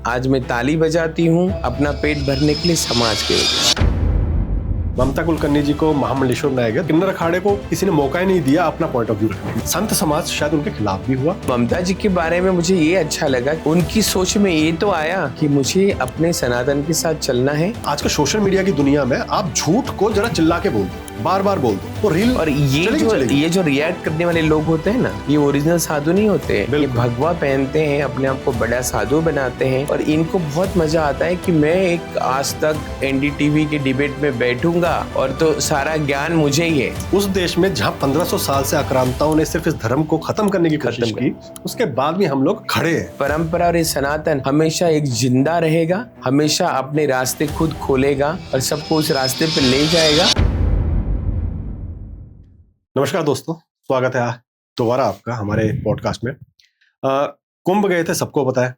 आज मैं ताली बजाती हूँ अपना पेट भरने के लिए, समाज के लिए। ममता कुलकर्णी जी को महामंडलेश्वर बनाया गया। किन्नर अखाड़े को किसी ने मौका ही नहीं दिया अपना पॉइंट ऑफ व्यू रखने का। संत समाज शायद उनके खिलाफ भी हुआ। ममता जी के बारे में मुझे ये अच्छा लगा, उनकी सोच में ये तो आया कि मुझे अपने सनातन के साथ चलना है। आज के सोशल मीडिया की दुनिया में आप झूठ को जरा चिल्ला के बोल दो, बार बार बोल दो तो रील और ये जो रिएक्ट करने वाले लोग होते हैं ना, ये ओरिजिनल साधु नहीं होते हैं। ये भगवा पहनते हैं, अपने आप को बड़ा साधु बनाते हैं और इनको बहुत मजा आता है कि मैं एक आज तक एनडीटीवी के डिबेट में बैठूंगा और तो सारा ज्ञान मुझे ही है। उस देश में जहाँ 1500 साल से आक्रांताओं ने सिर्फ इस धर्म को खत्म करने की कोशिश की, उसके बाद भी हम लोग खड़े हैं। परंपरा और ये सनातन हमेशा एक जिंदा रहेगा, हमेशा अपने रास्ते खुद खोलेगा और सबको उस रास्ते पे ले जाएगा। नमस्कार दोस्तों, स्वागत है दोबारा आपका हमारे पॉडकास्ट में। कुंभ गए थे, सबको पता है।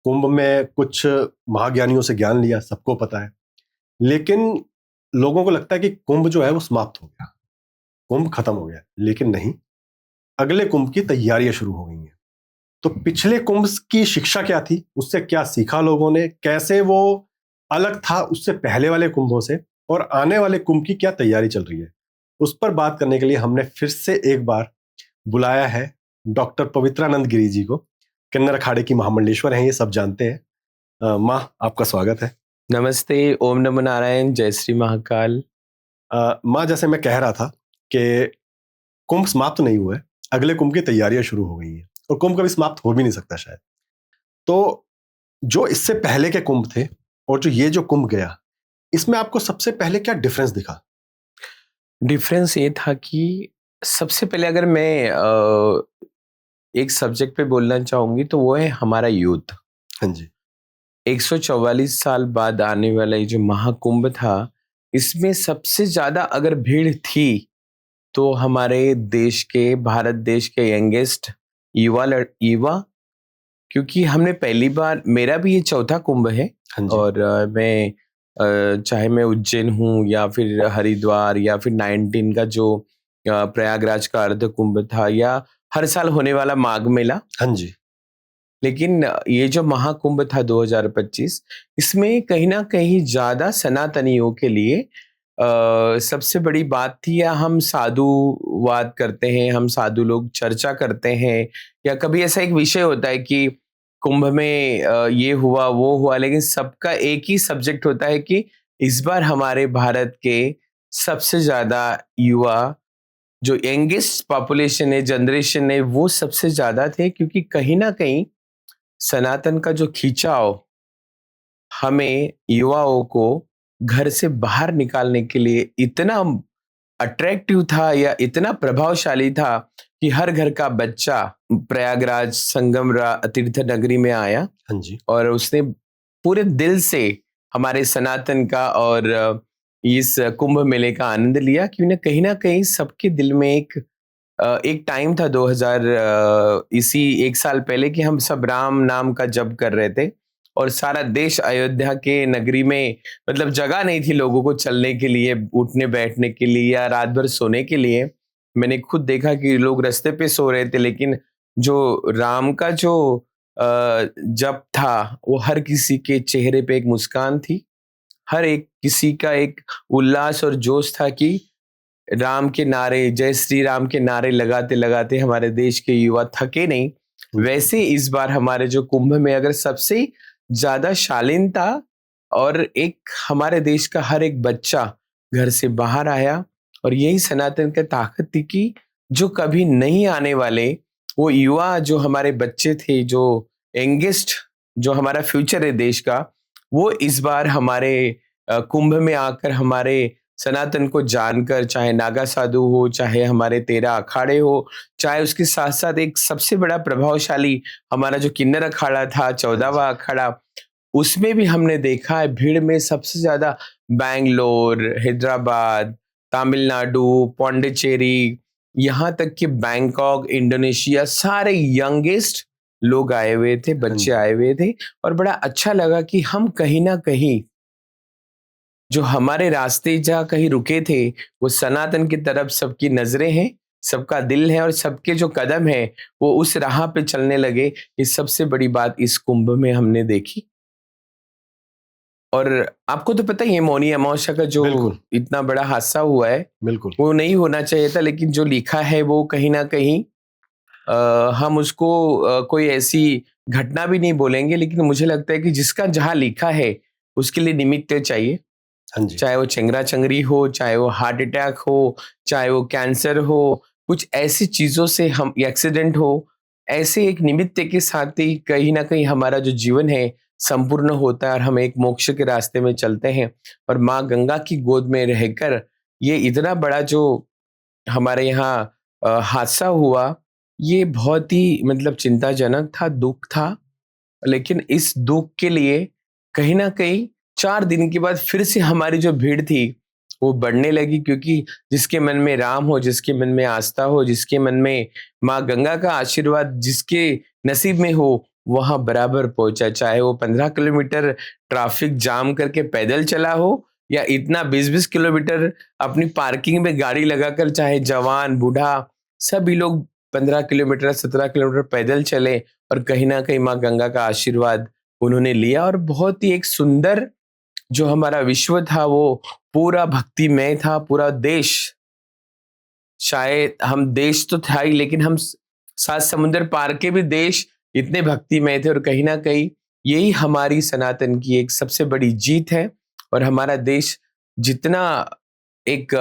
कुंभ में कुछ महाज्ञानियों से ज्ञान लिया, सबको पता है। लेकिन लोगों को लगता है कि कुंभ जो है वो समाप्त हो गया, कुंभ खत्म हो गया। लेकिन नहीं, अगले कुंभ की तैयारियां शुरू हो गई हैं। तो पिछले कुंभ की शिक्षा क्या थी, उससे क्या सीखा लोगों ने, कैसे वो अलग था उससे पहले वाले कुंभों से, और आने वाले कुंभ की क्या तैयारी चल रही है, उस पर बात करने के लिए हमने फिर से एक बार बुलाया है डॉक्टर पवित्रानंद गिरी जी को। किन्नर अखाड़े की महामंडलेश्वर हैं, ये सब जानते हैं। माँ, आपका स्वागत है। नमस्ते, ओम नमो नारायण, जय श्री महाकाल। माँ, जैसे मैं कह रहा था कि कुंभ समाप्त नहीं हुआ है, अगले कुंभ की तैयारियां शुरू हो गई हैं और कुंभ कभी समाप्त हो भी नहीं सकता शायद। तो जो इससे पहले के कुंभ थे और जो ये जो कुंभ गया, इसमें आपको सबसे पहले क्या डिफरेंस दिखा? डिफरेंस ये था कि सबसे पहले अगर मैं एक सब्जेक्ट पे बोलना चाहूंगी तो वो है हमारा यूथ। हाँ जी। 144 साल बाद आने वाला ये जो महाकुंभ था, इसमें सबसे ज्यादा अगर भीड़ थी तो हमारे देश के, भारत देश के यंगेस्ट युवा, क्योंकि हमने पहली बार, मेरा भी ये चौथा कुंभ है। हाँ जी। और मैं चाहे मैं उज्जैन हूँ या फिर हरिद्वार या फिर 19 का जो प्रयागराज का अर्ध कुंभ था, या हर साल होने वाला माघ मेला। हाँ जी। लेकिन ये जो महाकुंभ था 2025, इसमें कहीं ना कहीं ज्यादा सनातनियों के लिए सबसे बड़ी बात थी, या हम साधुवाद करते हैं, हम साधु लोग चर्चा करते हैं, या कभी ऐसा एक विषय होता है कि कुंभ में ये हुआ वो हुआ, लेकिन सबका एक ही सब्जेक्ट होता है कि इस बार हमारे भारत के सबसे ज्यादा युवा, जो यंगेस्ट पॉपुलेशन है, जनरेशन है, वो सबसे ज्यादा थे। क्योंकि कहीं ना कहीं सनातन का जो खिंचाव हमें युवाओं को घर से बाहर निकालने के लिए इतना अट्रैक्टिव था या इतना प्रभावशाली था कि हर घर का बच्चा प्रयागराज संगम तीर्थ नगरी में आया। हाँ जी। और उसने पूरे दिल से हमारे सनातन का और इस कुंभ मेले का आनंद लिया। क्योंकि कहीं ना कहीं सबके दिल में एक टाइम था 2000 इसी एक साल पहले कि हम सब राम नाम का जप कर रहे थे और सारा देश अयोध्या के नगरी में, मतलब जगह नहीं थी लोगों को चलने के लिए, उठने बैठने के लिए या रात भर सोने के लिए। मैंने खुद देखा कि लोग रास्ते पे सो रहे थे, लेकिन जो राम का जो जप था वो हर किसी के चेहरे पे एक मुस्कान थी। हर एक किसी का एक उल्लास और जोश था कि राम के नारे, जय श्री राम के नारे लगाते लगाते हमारे देश के युवा थके नहीं। वैसे इस बार हमारे जो कुंभ में अगर सबसे ज्यादा शालीनता और एक हमारे देश का हर एक बच्चा घर से बाहर आया, और यही सनातन की ताकत थी कि जो कभी नहीं आने वाले वो युवा, जो हमारे बच्चे थे, जो यंगेस्ट, जो हमारा फ्यूचर है देश का, वो इस बार हमारे कुंभ में आकर हमारे सनातन को जानकर, चाहे नागा साधु हो, चाहे हमारे 13 अखाड़े हो, चाहे उसके साथ साथ एक सबसे बड़ा प्रभावशाली हमारा जो किन्नर अखाड़ा था, 14वां अखाड़ा, उसमें भी हमने देखा है भीड़ में सबसे ज्यादा बैंगलोर, हैदराबाद, तमिलनाडु, पौंडीचेरी, यहाँ तक कि बैंकॉक, इंडोनेशिया, सारे यंगेस्ट लोग आए हुए थे, बच्चे आए हुए थे। और बड़ा अच्छा लगा कि हम कहीं ना कहीं जो हमारे रास्ते जहाँ कहीं रुके थे, वो सनातन की तरफ सबकी नजरें हैं, सबका दिल है, और सबके जो कदम है वो उस राह पे चलने लगे। ये सबसे बड़ी बात इस कुंभ में हमने देखी। और आपको तो पता ही है मौनी अमावस्या का जो बिल्कुल। इतना बड़ा हादसा हुआ है, बिल्कुल। वो नहीं होना चाहिए था, लेकिन जो लिखा है वो कहीं ना कहीं हम उसको कोई ऐसी घटना भी नहीं बोलेंगे, लेकिन मुझे लगता है कि जिसका जहाँ लिखा है उसके लिए निमित्त चाहिए। हाँ जी। चाहे वो चेंगरा चंगरी हो, चाहे वो हार्ट अटैक हो, चाहे वो कैंसर हो, कुछ ऐसी चीजों से हम एक्सीडेंट हो, ऐसे एक निमित्त के साथ ही कहीं ना कहीं हमारा जो जीवन है संपूर्ण होता है और हम एक मोक्ष के रास्ते में चलते हैं। और माँ गंगा की गोद में रहकर ये इतना बड़ा जो हमारे यहाँ हादसा हुआ, ये बहुत ही मतलब चिंताजनक था, दुख था। लेकिन इस दुख के लिए कहीं न कहीं 4 दिन के बाद फिर से हमारी जो भीड़ थी, वो बढ़ने लगी, क्योंकि जिसके मन में राम हो, जिसके मन में आस्था हो, जिसके मन में माँ गंगा का आशीर्वाद जिसके नसीब में हो, वहाँ बराबर पहुँचा। चाहे वो 15 किलोमीटर ट्रैफिक जाम करके पैदल चला हो या इतना 20-20 किलोमीटर अपनी पार्किंग में गाड़ी लगाकर, चाहे जवान, बूढ़ा, सभी लोग 15 किलोमीटर, 17 किलोमीटर पैदल चले और कहीं न कहीं माँ गंगा का आशीर्वाद उन्होंने लिया। और बहुत ही एक सुंदर जो हमारा विश्व था वो पूरा भक्तिमय था, पूरा देश, शायद हम देश तो था ही, लेकिन हम 7 समुंदर पार के भी देश इतने भक्तिमय थे। और कहीं न कहीं यही हमारी सनातन की एक सबसे बड़ी जीत है। और हमारा देश जितना एक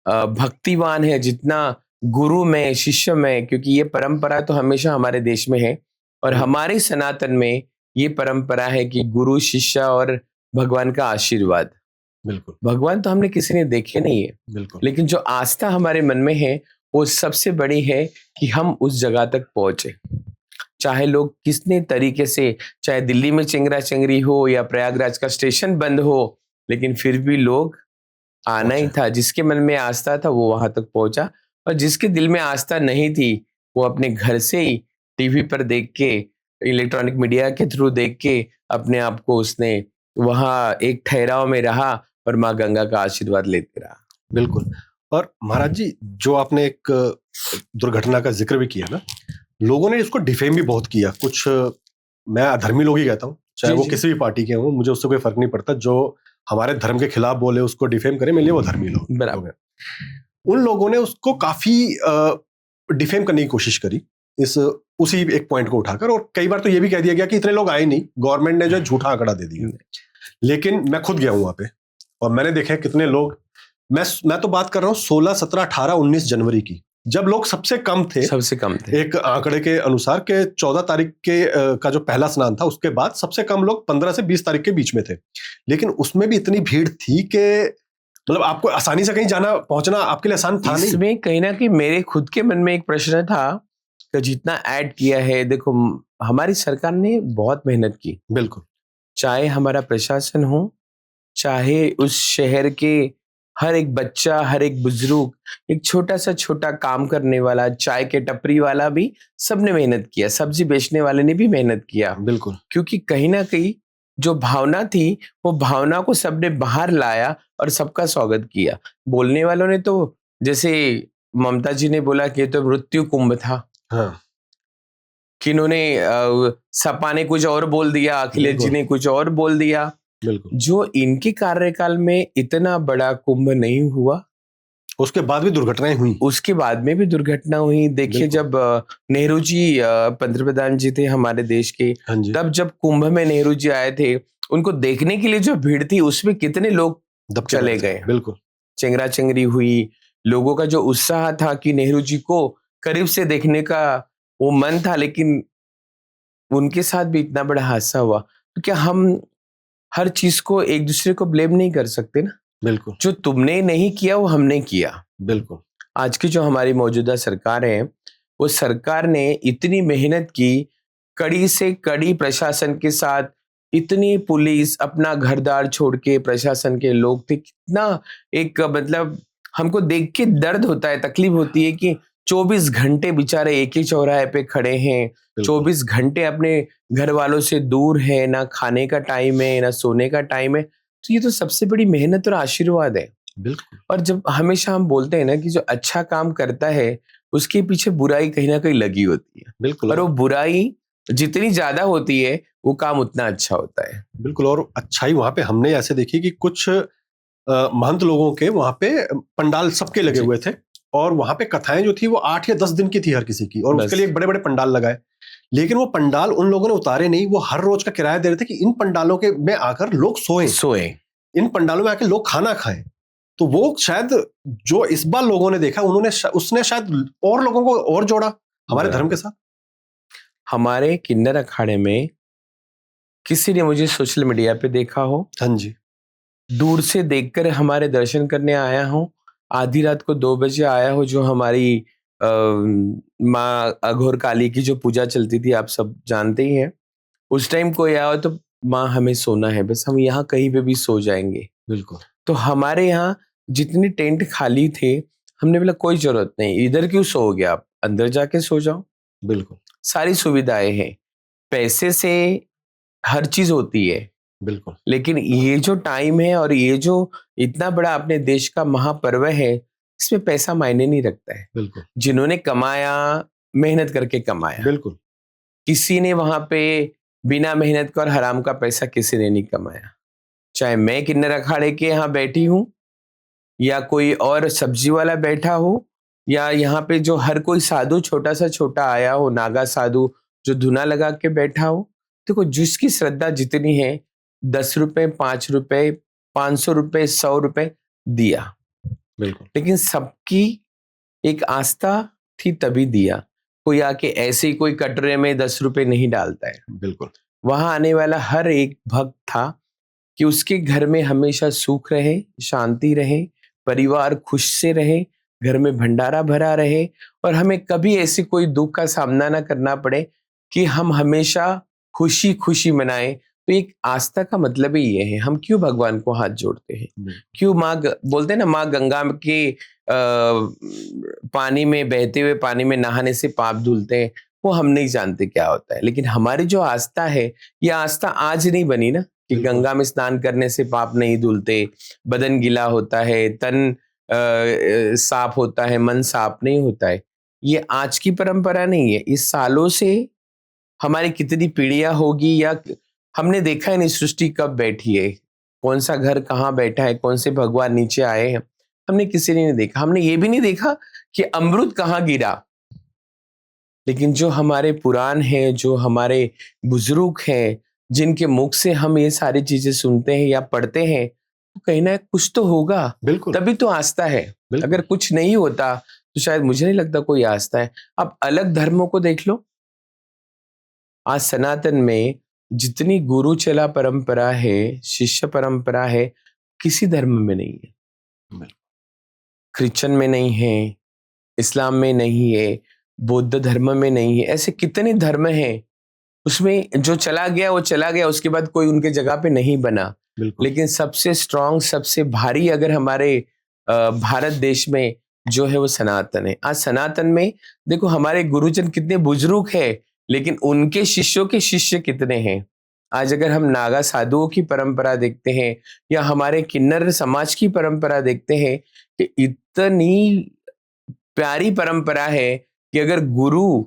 भक्तिवान है, जितना गुरु में, शिष्य में, क्योंकि ये परंपरा तो हमेशा हमारे देश में है और बिल्कुल। हमारे सनातन में ये परंपरा है कि गुरु, शिष्य और भगवान का आशीर्वाद। बिल्कुल। भगवान तो हमने किसी ने देखे नहीं है, बिल्कुल। लेकिन जो आस्था हमारे मन में है वो सबसे बड़ी है कि हम उस जगह तक पहुंचे। चाहे लोग कितने तरीके से, चाहे दिल्ली में चेंगरा चेंगरी हो या प्रयागराज का स्टेशन बंद हो, लेकिन फिर भी लोग आना ही पहुंचे। था। जिसके मन में आस्था था वो वहां तक पहुंचा, और जिसके दिल में आस्था नहीं थी वो अपने घर से ही टीवी पर देख के, इलेक्ट्रॉनिक मीडिया के थ्रू देख के अपने आप को उसने वहां एक ठहराव में रहा और माँ गंगा का आशीर्वाद लेते रहा। बिल्कुल। और महाराज जी, जो आपने एक दुर्घटना का जिक्र भी किया ना, लोगों ने इसको डिफेम भी बहुत किया। कुछ मैं अधर्मी लोग ही कहता हूँ, चाहे जी वो जी किसी भी पार्टी के हों, मुझे उससे कोई फर्क नहीं पड़ता। जो हमारे धर्म के खिलाफ बोले उसको डिफेम करे, मेरे लिए वो धर्मी लोग बराबर। हैं। उन लोगों ने उसको काफी डिफेम करने की कोशिश करी, इस उसी एक पॉइंट को उठाकर। और कई बार तो ये भी कह दिया गया कि इतने लोग आए नहीं, गवर्नमेंट ने जो झूठा आंकड़ा दे दिया। लेकिन मैं खुद गया हूं वहां पे और मैंने देखा कितने लोग, मैं तो बात कर रहा हूँ 16, 17, 18, 19 जनवरी की, जब लोग सबसे कम थे। सबसे कम थे। एक आंकड़े के अनुसार के 14 तारीख के का जो पहला स्नान था, उसके बाद सबसे कम लोग 15 से 20 तारीख के बीच में थे। लेकिन उसमें भी इतनी भीड़ थी कि मतलब आपको आसानी से कहीं जाना पहुंचना आपके लिए आसान था नहीं। इसमें कहीं ना कहीं मेरे खुद के मन में एक प्रश्न था कि जितना ऐड किया है, देखो हमारी सरकार ने बहुत मेहनत की। बिल्कुल। चाहे हमारा प्रशासन हो, चाहे उस शहर के हर एक बच्चा, हर एक बुजुर्ग, एक छोटा सा छोटा काम करने वाला, चाय के टपरी वाला भी, सबने मेहनत किया। सब्जी बेचने वाले ने भी मेहनत किया, बिल्कुल। क्योंकि कहीं ना कहीं जो भावना थी वो भावना को सबने बाहर लाया और सबका स्वागत किया। बोलने वालों ने तो, जैसे ममता जी ने बोला कि ये तो मृत्यु कुंभ था, हाँ। किन्होंने सपा ने कुछ और बोल दिया, अखिलेश जी बिल्कुल। ने कुछ और बोल दिया। बिल्कुल। जो इनके कार्यकाल में इतना बड़ा कुंभ नहीं हुआ, उसके बाद भी दुर्घटनाएं हुई। उसके बाद में भी दुर्घटना हुई। देखिए, बिल्कुल। जब नेहरू जी पंतप्रधान जी थे हमारे देश के, हाँ जी। तब जब कुंभ में नेहरू जी आए थे, उनको देखने के लिए जो भीड़ थी उसमें कितने लोग दबके चले बैठ गए। गए, बिल्कुल। चेंगरा चेंगरी हुई। लोगों का जो उत्साह था कि नेहरू जी को करीब से देखने का वो मन था, लेकिन उनके साथ भी इतना बड़ा हादसा हुआ। तो क्या हम हर चीज को एक दूसरे को ब्लेम नहीं कर सकते ना? बिल्कुल। जो तुमने नहीं किया वो हमने किया। बिल्कुल। आज की जो हमारी मौजूदा सरकार है, वो सरकार ने इतनी मेहनत की, कड़ी से कड़ी प्रशासन के साथ, इतनी पुलिस, अपना घर-द्वार छोड़ के प्रशासन के लोग थे। कितना एक मतलब हमको देख के दर्द होता है, तकलीफ होती है कि 24 घंटे बेचारे एक ही चौराहे पे खड़े हैं, बिल्कुल। 24 घंटे अपने घर वालों से दूर है, ना खाने का टाइम है, ना सोने का टाइम है। तो ये तो सबसे बड़ी मेहनत और आशीर्वाद है। बिल्कुल। और जब हमेशा हम बोलते हैं ना कि जो अच्छा काम करता है उसके पीछे बुराई कहीं ना कहीं लगी होती है, बिल्कुल। और वो बुराई जितनी ज्यादा होती है वो काम उतना अच्छा होता है। बिल्कुल। और अच्छाई वहां पे हमने ऐसे देखी कि कुछ महंत लोगों के वहां पे पंडाल सबके लगे जी। हुए थे, और वहां पे कथाएं जो थी वो 8 या 10 दिन की थी हर किसी की, और उसके बस लिए बड़े बड़े पंडाल लगाए। लेकिन वो पंडाल उन लोगों ने उतारे नहीं, वो हर रोज का किराया दे रहे थे कि इन पंडालों के में आकर लोग सोएं, सोए। इन पंडालों में आकर लोग खाना खाएं। तो वो शायद जो इस बार लोगों ने देखा, उसने शायद और लोगों को और जोड़ा हमारे धर्म के साथ। हमारे किन्नर अखाड़े में किसी ने मुझे सोशल मीडिया पे देखा हो, हाँ जी। दूर से देखकर हमारे दर्शन करने आया हो, आधी रात को 2 बजे आया हो, जो हमारी माँ अघोर काली की जो पूजा चलती थी आप सब जानते ही हैं, उस टाइम कोई आया हो तो माँ हमें सोना है, बस हम यहाँ कहीं पे भी सो जाएंगे। बिल्कुल। तो हमारे यहाँ जितने टेंट खाली थे, हमने बोला कोई जरूरत नहीं, इधर क्यों सोओगे आप, अंदर जाके सो जाओ, बिल्कुल। सारी सुविधाएं हैं। पैसे से हर चीज होती है, बिल्कुल। लेकिन ये जो टाइम है और ये जो इतना बड़ा अपने देश का महापर्व है, इसमें पैसा मायने नहीं रखता है। बिल्कुल। जिन्होंने कमाया, मेहनत करके कमाया, बिल्कुल। किसी ने वहां पे बिना मेहनत का और हराम का पैसा किसी ने नहीं कमाया। चाहे मैं किन्नर अखाड़े के यहाँ बैठी हूँ, या कोई और सब्जी वाला बैठा हो, या यहाँ पे जो हर कोई साधु छोटा सा छोटा आया हो, नागा साधु जो धुना लगा के बैठा हो, देखो जिसकी श्रद्धा जितनी है, 10 रुपए, 5 रुपए, 500 रुपए, 100 रुपए दिया, बिल्कुल। लेकिन सबकी एक आस्था थी तभी दिया। कोई आके ऐसे ही कोई कटोरे में 10 रुपए नहीं डालता है। बिल्कुल। वहां आने वाला हर एक भक्त था कि उसके घर में हमेशा सुख रहे, शांति रहे, परिवार खुश से रहे, घर में भंडारा भरा रहे, और हमें कभी ऐसी कोई दुख का सामना ना करना पड़े, कि हम हमेशा खुशी खुशी मनाएं। तो एक आस्था का मतलब ही ये है। हम क्यों भगवान को हाथ जोड़ते हैं, क्यों बोलते हैं ना, माँ गंगा के पानी में, बहते हुए पानी में नहाने से पाप धुलते हैं, वो हम नहीं जानते क्या होता है। लेकिन हमारी जो आस्था है, ये आस्था आज नहीं बनी ना, कि बिल्कुल। गंगा में स्नान करने से पाप नहीं धुलते, बदन गीला होता है, तन साफ होता है, मन साफ नहीं होता है। ये आज की परंपरा नहीं है, इस सालों से हमारी कितनी पीढ़ियां होगी, या हमने देखा है नहीं सृष्टि कब बैठी है, कौन सा घर कहाँ बैठा है, कौन से भगवान नीचे आए हैं, हमने किसी ने नहीं देखा। हमने ये भी नहीं देखा कि अमृत कहाँ गिरा। लेकिन जो हमारे पुराण हैं, जो हमारे बुजुर्ग हैं, जिनके मुख से हम ये सारी चीजें सुनते हैं या पढ़ते हैं, तो कहीं ना कुछ तो होगा, बिल्कुल। तभी तो आस्था है। बिल्कुल। अगर कुछ नहीं होता तो शायद मुझे नहीं लगता कोई आस्था है। अब अलग धर्मों को देख लो, आज सनातन में जितनी गुरु चला परंपरा है, शिष्य परंपरा है, किसी धर्म में नहीं है। क्रिश्चियन में नहीं है, इस्लाम में नहीं है, बौद्ध धर्म में नहीं है, ऐसे कितने धर्म हैं, उसमें जो चला गया वो चला गया, उसके बाद कोई उनके जगह पे नहीं बना। लेकिन सबसे स्ट्रांग, सबसे भारी अगर हमारे भारत देश में जो है वो सनातन है। आज सनातन में देखो हमारे गुरुजन कितने बुजुर्ग हैं, लेकिन उनके शिष्यों के शिष्य कितने हैं। आज अगर हम नागा साधुओं की परंपरा देखते हैं, या हमारे किन्नर समाज की परंपरा देखते हैं, कि इतनी प्यारी परंपरा है कि अगर गुरु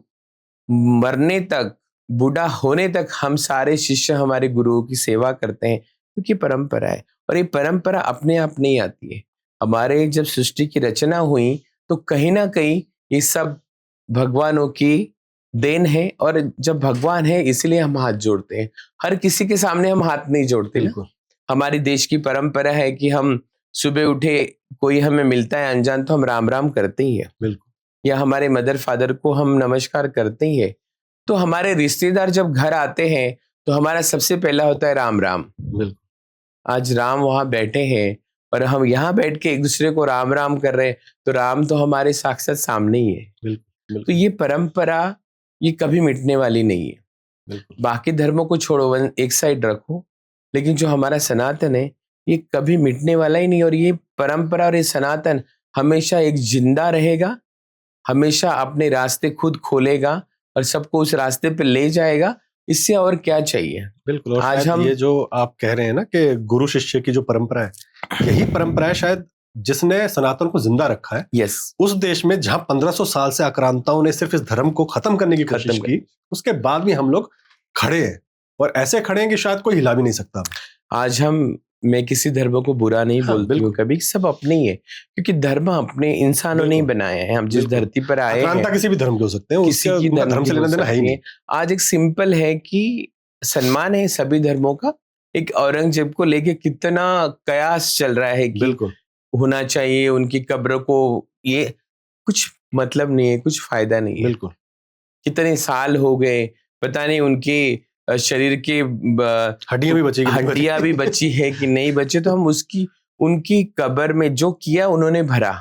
मरने तक, बूढ़ा होने तक हम सारे शिष्य हमारे गुरुओं की सेवा करते हैं, क्योंकि परंपरा है। और ये परंपरा अपने आप नहीं आती है। हमारे जब सृष्टि की रचना हुई तो कहीं ना कहीं ये सब भगवानों की देन है, और जब भगवान है इसलिए हम हाथ जोड़ते हैं। हर किसी के सामने हम हाथ नहीं जोड़ते ना। हमारे देश की परंपरा है कि हम सुबह उठे, कोई हमें मिलता है अनजान तो हम राम राम करते ही है, या हमारे मदर फादर को हम नमस्कार करते ही है। तो हमारे रिश्तेदार जब घर आते हैं तो हमारा सबसे पहला होता है राम राम। आज राम वहां बैठे हैं और हम यहाँ बैठ के एक दूसरे को राम राम कर रहे हैं, तो राम तो हमारे साक्षात सामने ही है। तो ये परंपरा ये कभी मिटने वाली नहीं है। बाकी धर्मों को छोड़ो, एक साइड रखो, लेकिन जो हमारा सनातन है ये कभी मिटने वाला ही नहीं। और ये परंपरा और ये सनातन हमेशा एक जिंदा रहेगा, हमेशा अपने रास्ते खुद खोलेगा और सबको उस रास्ते पे ले जाएगा। इससे और क्या चाहिए। बिल्कुल। और आज हम ये जो आप कह रहे हैं ना कि गुरु शिष्य की जो परंपरा है, यही परंपरा है शायद जिसने सनातन को जिंदा रखा है, यस, उस देश में जहां 1500 साल से आक्रांताओं ने सिर्फ इस धर्म को खत्म करने की कोशिश की, उसके बाद भी हम लोग खड़े हैं, और ऐसे खड़े हैं कि शायद कोई हिला भी नहीं सकता। आज मैं किसी धर्म को बुरा नहीं बोलती हूँ कभी, सब अपने ही है, क्योंकि धर्म अपने इंसानों ने बनाए हैं। हम जिस धरती पर आए हैं, किसी भी धर्म के हो सकते हैं, किसी की धर्म से लेना देना है ही नहीं। आज एक सिंपल है कि सम्मान है सभी धर्मों का। एक औरंगजेब को लेके कितना कयास चल रहा है कि होना चाहिए उनकी कब्र को, ये कुछ मतलब नहीं है, कुछ फायदा नहीं है। बिल्कुल, कितने साल हो गए, पता नहीं उनके शरीर के हड्डियां भी बची है कि नहीं बची, तो हम उनकी कब्र में जो किया उन्होंने भरा।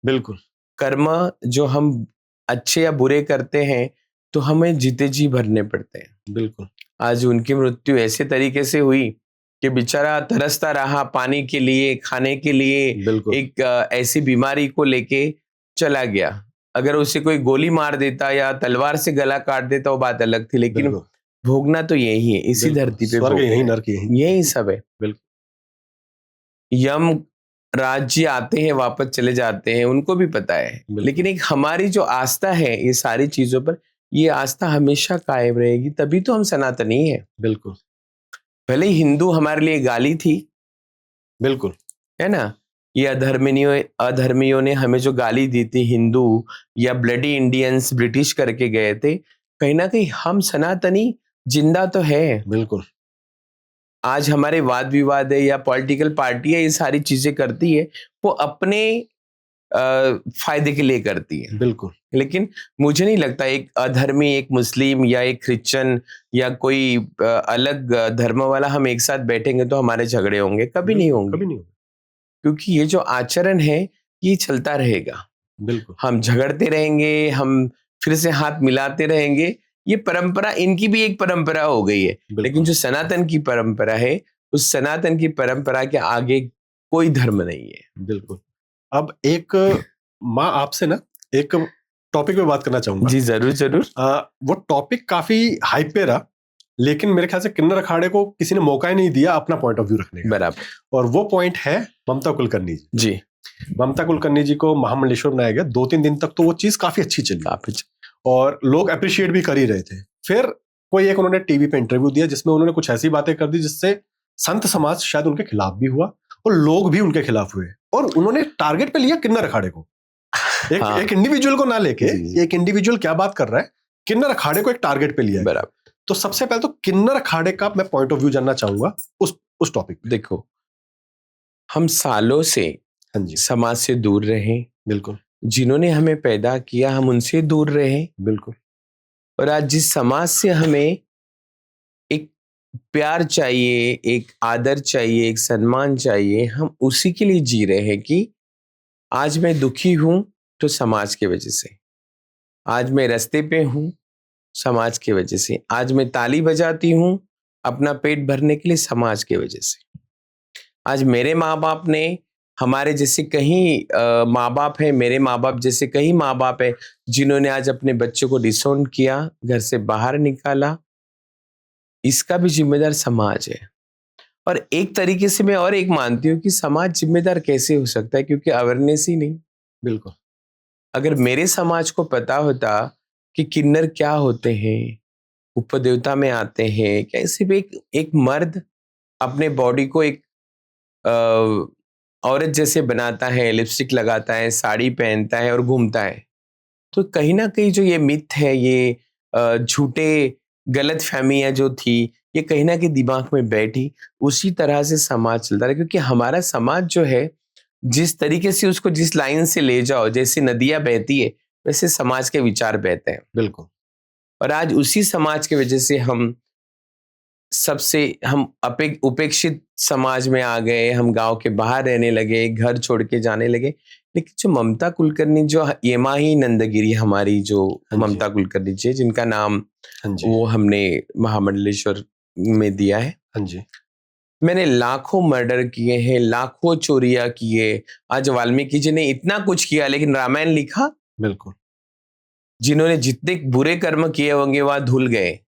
बिल्कुल, कर्म जो हम अच्छे या बुरे करते हैं तो हमें जीते जी भरने पड़ते हैं। बिल्कुल, आज उनकी मृत्यु ऐसे तरीके से हुई कि बेचारा तरसता रहा पानी के लिए, खाने के लिए, एक ऐसी बीमारी को लेके चला गया। अगर उसे कोई गोली मार देता या तलवार से गला काट देता वो बात अलग थी, लेकिन भोगना तो यही है, इसी धरती पे यही सब है। यम राज्य आते हैं वापस चले जाते हैं, उनको भी पता है, लेकिन एक हमारी जो आस्था है ये सारी चीजों पर, ये आस्था हमेशा कायम रहेगी, तभी तो हम सनातनी है। बिल्कुल, भले हिंदू हमारे लिए गाली थी, बिल्कुल, है ना, ये अधर्मियों ने हमें जो गाली दी थी, हिंदू या ब्लडी इंडियंस ब्रिटिश करके गए थे, कहीं ना कहीं हम सनातनी जिंदा तो है। बिल्कुल, आज हमारे वाद विवाद है या पॉलिटिकल पार्टी है, ये सारी चीजें करती है, वो अपने फायदे के लिए करती है। बिल्कुल, लेकिन मुझे नहीं लगता एक अधर्मी, एक मुस्लिम या एक क्रिश्चियन या कोई अलग धर्म वाला हम एक साथ बैठेंगे तो हमारे झगड़े होंगे, कभी नहीं होंगे, कभी नहीं होंगे, क्योंकि ये जो आचरण है ये चलता रहेगा। बिल्कुल, हम झगड़ते रहेंगे, हम फिर से हाथ मिलाते रहेंगे, ये परंपरा, इनकी भी एक परंपरा हो गई है। लेकिन जो सनातन की परंपरा है, उस सनातन की परंपरा के आगे कोई धर्म नहीं है। बिल्कुल। अब एक माँ आपसे ना एक टॉपिक पे बात करना चाहूंगा। जी जरूर जरूर। वो टॉपिक काफी हाइप पे रहा, लेकिन मेरे ख्याल से किन्नर अखाड़े को किसी ने मौका ही नहीं दिया अपना पॉइंट ऑफ व्यू रखने का। बराबर। और वो पॉइंट है ममता कुलकर्णी जी। ममता कुलकर्णी जी को महामंडलेश्वर बनाया गया, 2-3 दिन तक तो वो चीज काफी अच्छी चली, और लोग अप्रिशिएट भी कर ही रहे थे। फिर कोई एक उन्होंने टीवी पे इंटरव्यू दिया जिसमें उन्होंने कुछ ऐसी बातें कर दी जिससे संत समाज शायद उनके खिलाफ भी हुआ और लोग भी उनके खिलाफ हुए, और उन्होंने टारगेट पे लिया किन्नर अखाड़े को। एक इंडिविजुअल को ना लेके, एक इंडिविजुअल क्या बात कर रहा है, किन्नर अखाड़े को एक टारगेट पे लिया। बराबर। तो सबसे पहले तो किन्नर अखाड़े का मैं पॉइंट ऑफ व्यू जानना चाहूंगा उस टॉपिक पे। देखो, हम सालों से समाज से दूर रहे, बिल्कुल, जिन्होंने हमें पैदा किया हम उनसे दूर रहे, बिल्कुल, और आज जिस समाज से हमें एक प्यार चाहिए, एक आदर चाहिए, एक सम्मान चाहिए, हम उसी के लिए जी रहे हैं कि आज मैं दुखी हूं तो समाज की वजह से, आज मैं रास्ते पे हूं समाज की वजह से, आज मैं ताली बजाती हूं अपना पेट भरने के लिए समाज की वजह से। आज मेरे माँ बाप ने, हमारे जैसे कहीं माँ बाप है, मेरे माँ बाप जैसे कई माँ बाप है जिन्होंने आज अपने बच्चों को डिसोन किया, घर से बाहर निकाला, इसका भी जिम्मेदार समाज है। और एक तरीके से मैं और एक मानती हूँ कि समाज जिम्मेदार कैसे हो सकता है, क्योंकि अवेयरनेस ही नहीं। बिल्कुल, अगर मेरे समाज को पता होता कि किन्नर क्या होते हैं, उपदेवता में आते हैं, कैसे भी एक मर्द अपने बॉडी को एक औरत जैसे बनाता है, लिपस्टिक लगाता है, साड़ी पहनता है और घूमता है, तो कहीं ना कहीं जो ये मिथ है, ये झूठे गलत फहमियां जो थी, ये कहीं ना कहीं दिमाग में बैठी, उसी तरह से समाज चलता रहा। क्योंकि हमारा समाज जो है, जिस तरीके से उसको जिस लाइन से ले जाओ, जैसे नदियां बहती है वैसे समाज के विचार बहते हैं। बिल्कुल। और आज उसी समाज की वजह से हम उपेक्षित समाज में आ गए, हम गांव के बाहर रहने लगे, घर छोड़ के जाने लगे। लेकिन जो ममता कुलकर्णी, जो येमाही नंदगिरी हमारी जो ममता कुलकर्णी जी, जिनका नाम वो हमने महामंडलेश्वर में दिया है, हाँ जी, मैंने लाखों मर्डर किए हैं, लाखों चोरियां किए। आज वाल्मीकि जी ने इतना कुछ किया लेकिन रामायण लिखा, बिल्कुल, जिन्होंने जितने बुरे कर्म किए होंगे वहां धुल गए,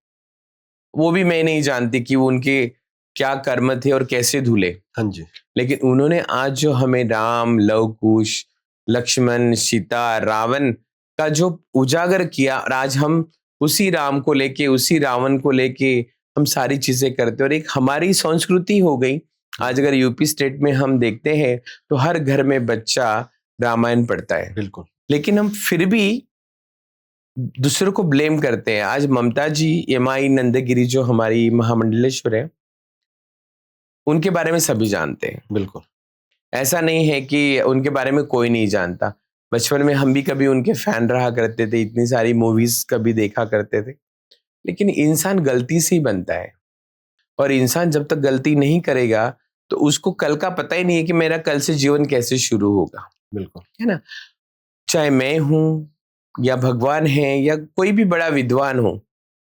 वो भी मैं नहीं जानती कि वो उनके क्या कर्म थे और कैसे धुले। हाँ जी, लेकिन उन्होंने आज जो हमें राम, लव कुश, लक्ष्मण, सीता, रावण का जो उजागर किया, और आज हम उसी राम को लेके, उसी रावण को लेके हम सारी चीजें करते हैं, और एक हमारी संस्कृति हो गई। आज अगर यूपी स्टेट में हम देखते हैं तो हर घर में बच्चा रामायण पढ़ता है, बिल्कुल। लेकिन हम फिर भी दूसरों को ब्लेम करते हैं। आज ममता जी, एमआई नंदगिरी जो हमारी महामंडलेश्वर है, उनके बारे में सभी जानते हैं। बिल्कुल। ऐसा नहीं है कि उनके बारे में कोई नहीं जानता। बचपन में हम भी कभी उनके फैन रहा करते थे, इतनी सारी मूवीज कभी देखा करते थे। लेकिन इंसान गलती से ही बनता है, और इंसान जब तक गलती नहीं करेगा तो उसको कल का पता ही नहीं है कि मेरा कल से जीवन कैसे शुरू होगा, बिल्कुल। है ना। चाहे मैं हूं या भगवान है या कोई भी बड़ा विद्वान हो,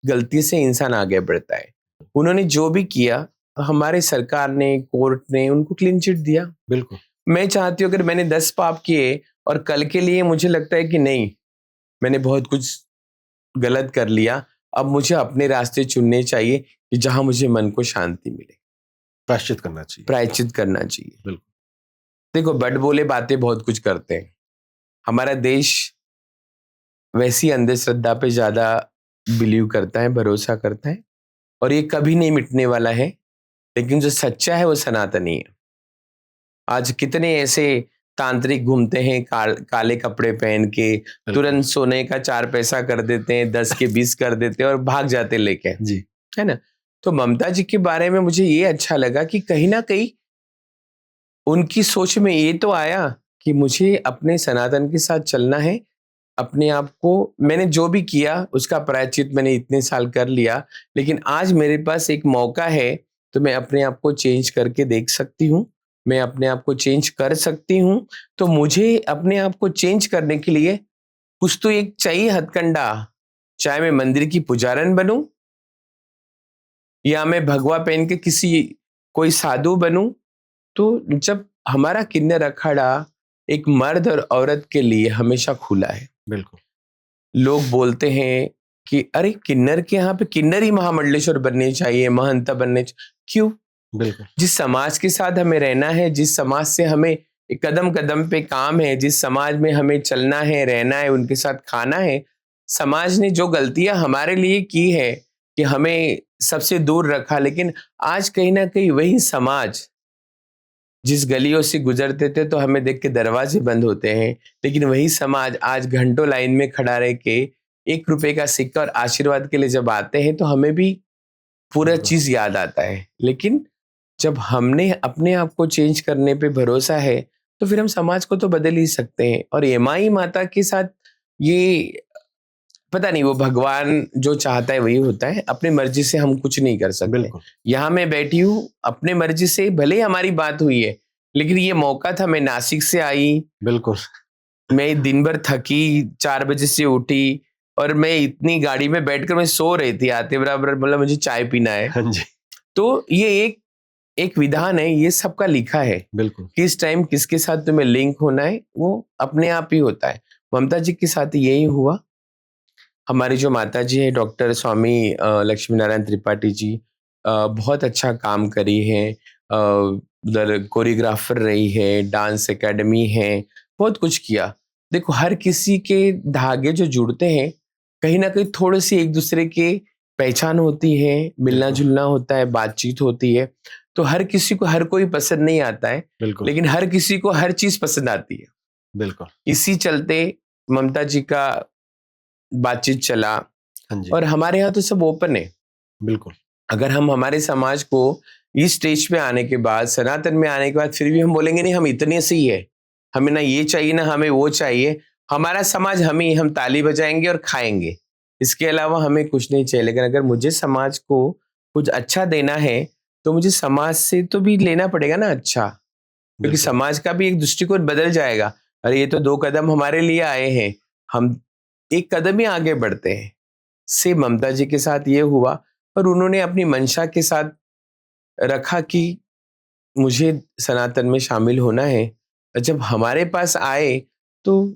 गलती से इंसान आगे बढ़ता है। उन्होंने जो भी किया, हमारे सरकार ने, कोर्ट ने उनको क्लीन चिट दिया। बिल्कुल। मैं चाहती हूँ अगर मैंने 10 पाप किए और कल के लिए मुझे लगता है कि नहीं, मैंने बहुत कुछ गलत कर लिया, अब मुझे अपने रास्ते चुनने चाहिए कि जहां मुझे मन को शांति मिले। प्रायश्चित करना चाहिए। प्रायश्चित करना चाहिए। बिल्कुल। देखो, बड़ बोले बातें बहुत कुछ करते हैं। हमारा देश वैसी अंधश्रद्धा पे ज्यादा बिलीव करता है, भरोसा करता है, और ये कभी नहीं मिटने वाला है। लेकिन जो सच्चा है वो सनातनी है। आज कितने ऐसे तांत्रिक घूमते हैं काले कपड़े पहन के, तुरंत सोने का 4 पैसा कर देते हैं, 10 के 20 कर देते हैं और भाग जाते लेके, जी। है ना। तो ममता जी के बारे में मुझे ये अच्छा लगा कि कहीं ना कहीं उनकी सोच में ये तो आया कि मुझे अपने सनातन के साथ चलना है। अपने आप को मैंने जो भी किया उसका प्रायश्चित मैंने इतने साल कर लिया, लेकिन आज मेरे पास एक मौका है, तो मैं अपने आप को चेंज करके देख सकती हूँ, मैं अपने आप को चेंज कर सकती हूँ। तो मुझे अपने आप को चेंज करने के लिए कुछ तो एक चाहिए हथकंडा। चाहे मैं मंदिर की पुजारन बनूं या मैं भगवा पहन के किसी कोई साधु बनूं, तो जब हमारा किन्नर अखाड़ा एक मर्द और औरत के लिए हमेशा खुला है। बिल्कुल। लोग बोलते हैं कि अरे किन्नर के यहाँ पे किन्नर ही महामंडलेश्वर बनने चाहिए, महंत बनने चाहिए। क्यों? बिल्कुल। जिस समाज के साथ हमें रहना है, जिस समाज से हमें कदम कदम पे काम है, जिस समाज में हमें चलना है, रहना है, उनके साथ खाना है, समाज ने जो गलतियां हमारे लिए की है कि हमें सबसे दूर रखा, लेकिन आज कहीं ना कहीं वही समाज, जिस गलियों से गुजरते थे तो हमें देख के दरवाजे बंद होते हैं, लेकिन वही समाज आज घंटों लाइन में खड़ा रह के 1 रुपए का सिक्का और आशीर्वाद के लिए जब आते हैं तो हमें भी पूरा बिल्कुल। चीज याद आता है। लेकिन जब हमने अपने आप को चेंज करने पे भरोसा है, तो फिर हम समाज को तो बदल ही सकते हैं। और एमाई माता के साथ ये पता नहीं, वो भगवान जो चाहता है वही होता है, अपनी मर्जी से हम कुछ नहीं कर सकते। बिल्कुल। यहाँ मैं बैठी हूँ अपने मर्जी से, भले ही हमारी बात हुई है, लेकिन ये मौका था, मैं नासिक से आई, बिल्कुल। मैं दिन भर थकी, 4 बजे से उठी, और मैं इतनी गाड़ी में बैठकर मैं सो रही थी, आते बराबर बोला मुझे चाय पीना है। हाँ जी। तो ये एक एक विधान है, ये सबका लिखा है। बिल्कुल। किस टाइम किसके साथ तुम्हें लिंक होना है वो अपने आप ही होता है। ममता जी के साथ यही हुआ। हमारी जो माता जी है डॉक्टर स्वामी लक्ष्मी नारायण त्रिपाठी जी, बहुत अच्छा काम करी है। उधर कोरियोग्राफर रही है, डांस एकेडमी है, बहुत कुछ किया। देखो, हर किसी के धागे जो जुड़ते हैं, कहीं ना कहीं थोड़ी सी एक दूसरे के पहचान होती है, मिलना बिल्कुल। जुलना होता है, बातचीत होती है। तो हर किसी को हर कोई पसंद नहीं आता है, बिल्कुल। लेकिन हर किसी को हर चीज पसंद आती है। बिल्कुल। इसी चलते ममता जी का बातचीत चला। हाँ जी। और हमारे यहाँ तो सब ओपन है। बिल्कुल। अगर हम हमारे समाज को इस स्टेज पे आने के बाद, सनातन में आने के बाद, फिर भी हम बोलेंगे नहीं हम इतने से ही है, हमें ना ये चाहिए ना हमें वो चाहिए, हमारा समाज हम ताली बजाएंगे और खाएंगे, इसके अलावा हमें कुछ नहीं चाहिए। लेकिन अगर मुझे समाज को कुछ अच्छा देना है, तो मुझे समाज से तो भी लेना पड़ेगा ना अच्छा, क्योंकि बिल्कुल। समाज का भी एक दृष्टिकोण बदल जाएगा। अरे ये तो 2 कदम हमारे लिए आए हैं, हम 1 कदम ही आगे बढ़ते हैं। से ममता जी के साथ ये हुआ, और उन्होंने अपनी मंशा के साथ रखा कि मुझे सनातन में शामिल होना है। और जब हमारे पास आए तो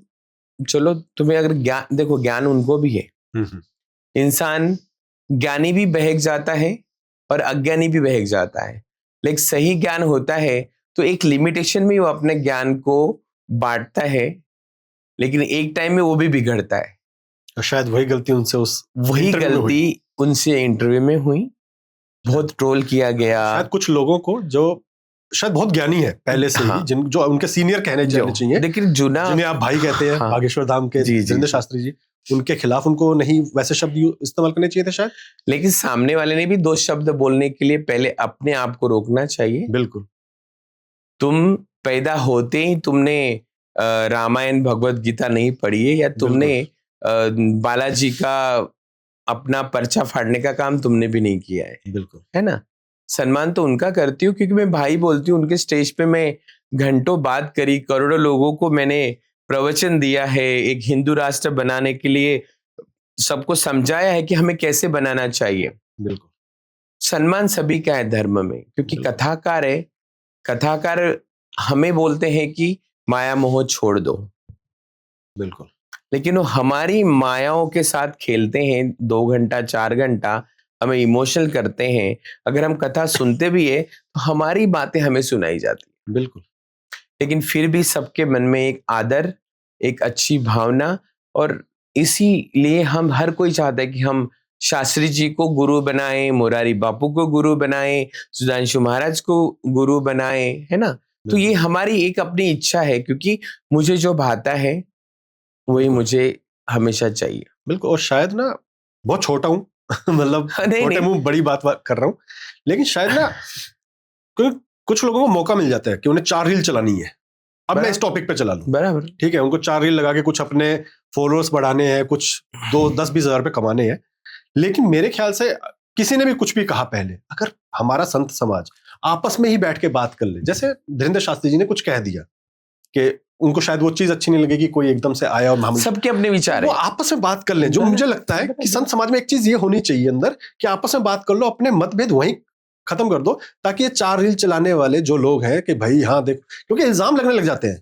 चलो, तुम्हें अगर ज्ञान, देखो ज्ञान उनको भी है। हम्म। इंसान ज्ञानी भी बहक जाता है, और अज्ञानी भी बहक जाता है। लेकिन सही ज्ञान होता है तो एक लिमिटेशन में वो अपने ज्ञान को बांटता है, लेकिन एक टाइम में वो भी बिगड़ता है। और शायद वही गलती उनसे उस वही इंटरव्यू में हुई। गलती उनसे इंटरव्यू में हुई, बहुत ट्रोल किया गया। शायद कुछ लोगों को जो शायद बहुत ज्ञानी है पहले से ही, हाँ। जिन जो उनके सीनियर कहने जाने चाहिए, लेकिन जुना जिन्हें आप भाई कहते हैं, हाँ। बागेश्वर धाम के जी, जी, धीरेंद्र जी। शास्त्री जी, उनके खिलाफ उनको नहीं वैसे शब्द इस्तेमाल करने चाहिए थे शायद। लेकिन सामने वाले ने भी 2 शब्द बोलने के लिए पहले अपने आप को रोकना चाहिए। बिल्कुल। तुम पैदा होते ही तुमने रामायण भगवत गीता नहीं पढ़ी है, या तुमने बालाजी का अपना पर्चा फाड़ने का काम तुमने भी नहीं किया है। बिल्कुल। है ना? सम्मान तो उनका करती हूँ क्योंकि मैं भाई बोलती हूँ। उनके स्टेज पे मैं घंटों बात करी, करोड़ों लोगों को मैंने प्रवचन दिया है, एक हिंदू राष्ट्र बनाने के लिए सबको समझाया है कि हमें कैसे बनाना चाहिए। बिल्कुल। सम्मान सभी का है धर्म में, क्योंकि बिल्कुल। कथाकार है। कथाकार हमें बोलते हैं कि माया मोह छोड़ दो, बिल्कुल। लेकिन वो हमारी मायाओं के साथ खेलते हैं 2 घंटा 4 घंटा, हमें इमोशनल करते हैं। अगर हम कथा सुनते भी है तो हमारी बातें हमें सुनाई जाती है, बिल्कुल। लेकिन फिर भी सबके मन में एक आदर, एक अच्छी भावना, और इसीलिए हम हर कोई चाहता है कि हम शास्त्री जी को गुरु बनाएं, मुरारी बापू को गुरु बनाएं, सुधांशु महाराज को गुरु बनाएं, है ना? तो ये हमारी एक अपनी इच्छा है, क्योंकि मुझे जो भाता है वही मुझे हमेशा चाहिए। बिल्कुल। और शायद ना बहुत छोटा हूँ मतलब छोटे मुंह बड़ी बात कर रहा हूँ, लेकिन शायद ना कुछ लोगों को मौका मिल जाता है कि उन्हें 4 रील चलानी है। अब मैं इस टॉपिक पे चला लूं, बराबर, ठीक है, उनको 4 रील लगा के कुछ अपने फॉलोअर्स बढ़ाने हैं, कुछ 10-20 हज़ार रुपए कमाने हैं। लेकिन मेरे ख्याल से किसी ने भी कुछ भी कहा पहले, अगर हमारा संत समाज आपस में ही बैठ के बात कर ले, जैसे धीरेंद्र शास्त्री जी ने कुछ कह दिया कि उनको शायद वो चीज अच्छी नहीं लगेगी, कोई एकदम से आया और सबके अपने विचार है, वो आपस में बात कर लें। जो मुझे लगता है कि संत समाज में एक चीज ये होनी चाहिए अंदर, कि आपस में बात कर लो, अपने मतभेद वहीं खत्म कर दो, ताकि ये 4 रील चलाने वाले जो लोग हैं कि भाई हाँ देख, क्योंकि इल्जाम लगने लग जाते हैं।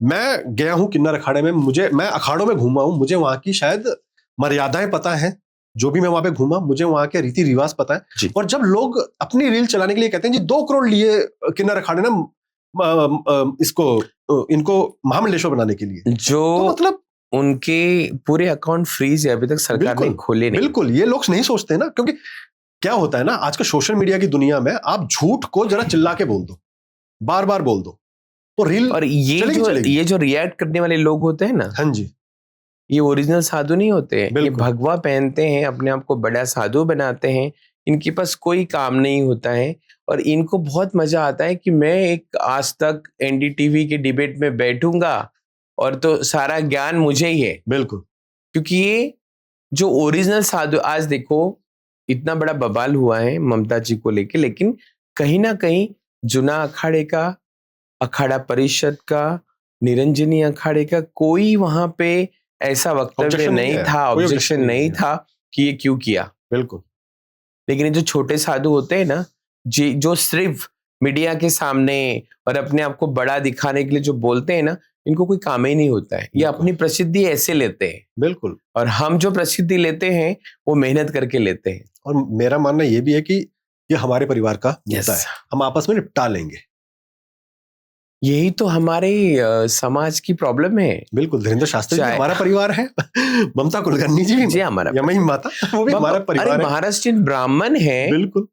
मैं गया हूं किन्नर अखाड़े में, मैं अखाड़ों में घूमा हूं, मुझे वहां की शायद मर्यादाएं पता है, जो भी मैं वहां पे घूमा मुझे वहां के रीति रिवाज पता है। और जब लोग अपनी रील चलाने के लिए कहते हैं जी 2 करोड़ लिए किन्नर अखाड़े ने इनको महामंडलेश्वर बनाने के लिए, जो तो मतलब उनके पूरे अकाउंट फ्रीज है, अभी तक सरकार ने खोले नहीं। बिल्कुल, ये लोग नहीं सोचते ना, क्योंकि क्या होता है ना, आज का सोशल मीडिया की दुनिया में आप झूठ को जरा चिल्ला के बोल दो, बार बार बोल दो, तो रील और ये जो रिएक्ट करने वाले लोग होते हैं ना, हाँ जी, ये ओरिजिनल साधु नहीं होते हैं। ये भगवा पहनते हैं, अपने आप को बड़ा साधु बनाते हैं, इनके पास कोई काम नहीं होता है, और इनको बहुत मजा आता है कि मैं एक आज तक एनडीटीवी के डिबेट में बैठूंगा और तो सारा ज्ञान मुझे ही है। बिल्कुल, क्योंकि ये जो ओरिजिनल साधु, आज देखो इतना बड़ा बवाल हुआ है ममता जी को लेके, लेकिन कहीं ना कहीं जुना अखाड़े का, अखाड़ा परिषद का, निरंजनी अखाड़े का कोई वहां पे ऐसा वक्तव्य नहीं था, ऑब्जेक्शन नहीं था कि ये क्यों किया। बिल्कुल। लेकिन ये जो छोटे साधु होते हैं ना, जो सिर्फ मीडिया के सामने और अपने आप को बड़ा दिखाने के लिए जो बोलते हैं ना, इनको कोई काम ही नहीं होता है। ये अपनी प्रसिद्धि ऐसे लेते हैं। बिल्कुल। और हम जो प्रसिद्धि लेते हैं वो मेहनत करके लेते हैं। और मेरा मानना ये भी है कि ये हमारे परिवार का मुद्दा है, हम आपस में निपटा लेंगे। यही तो हमारे समाज की प्रॉब्लम है। बिल्कुल, धीरेंद्र शास्त्री जी हमारा परिवार है, ममता कुलकर्णी जी भी हमारा, यमही माता वो भी हमारा परिवार है। महाराष्ट्रीयन ब्राह्मण है। बिल्कुल,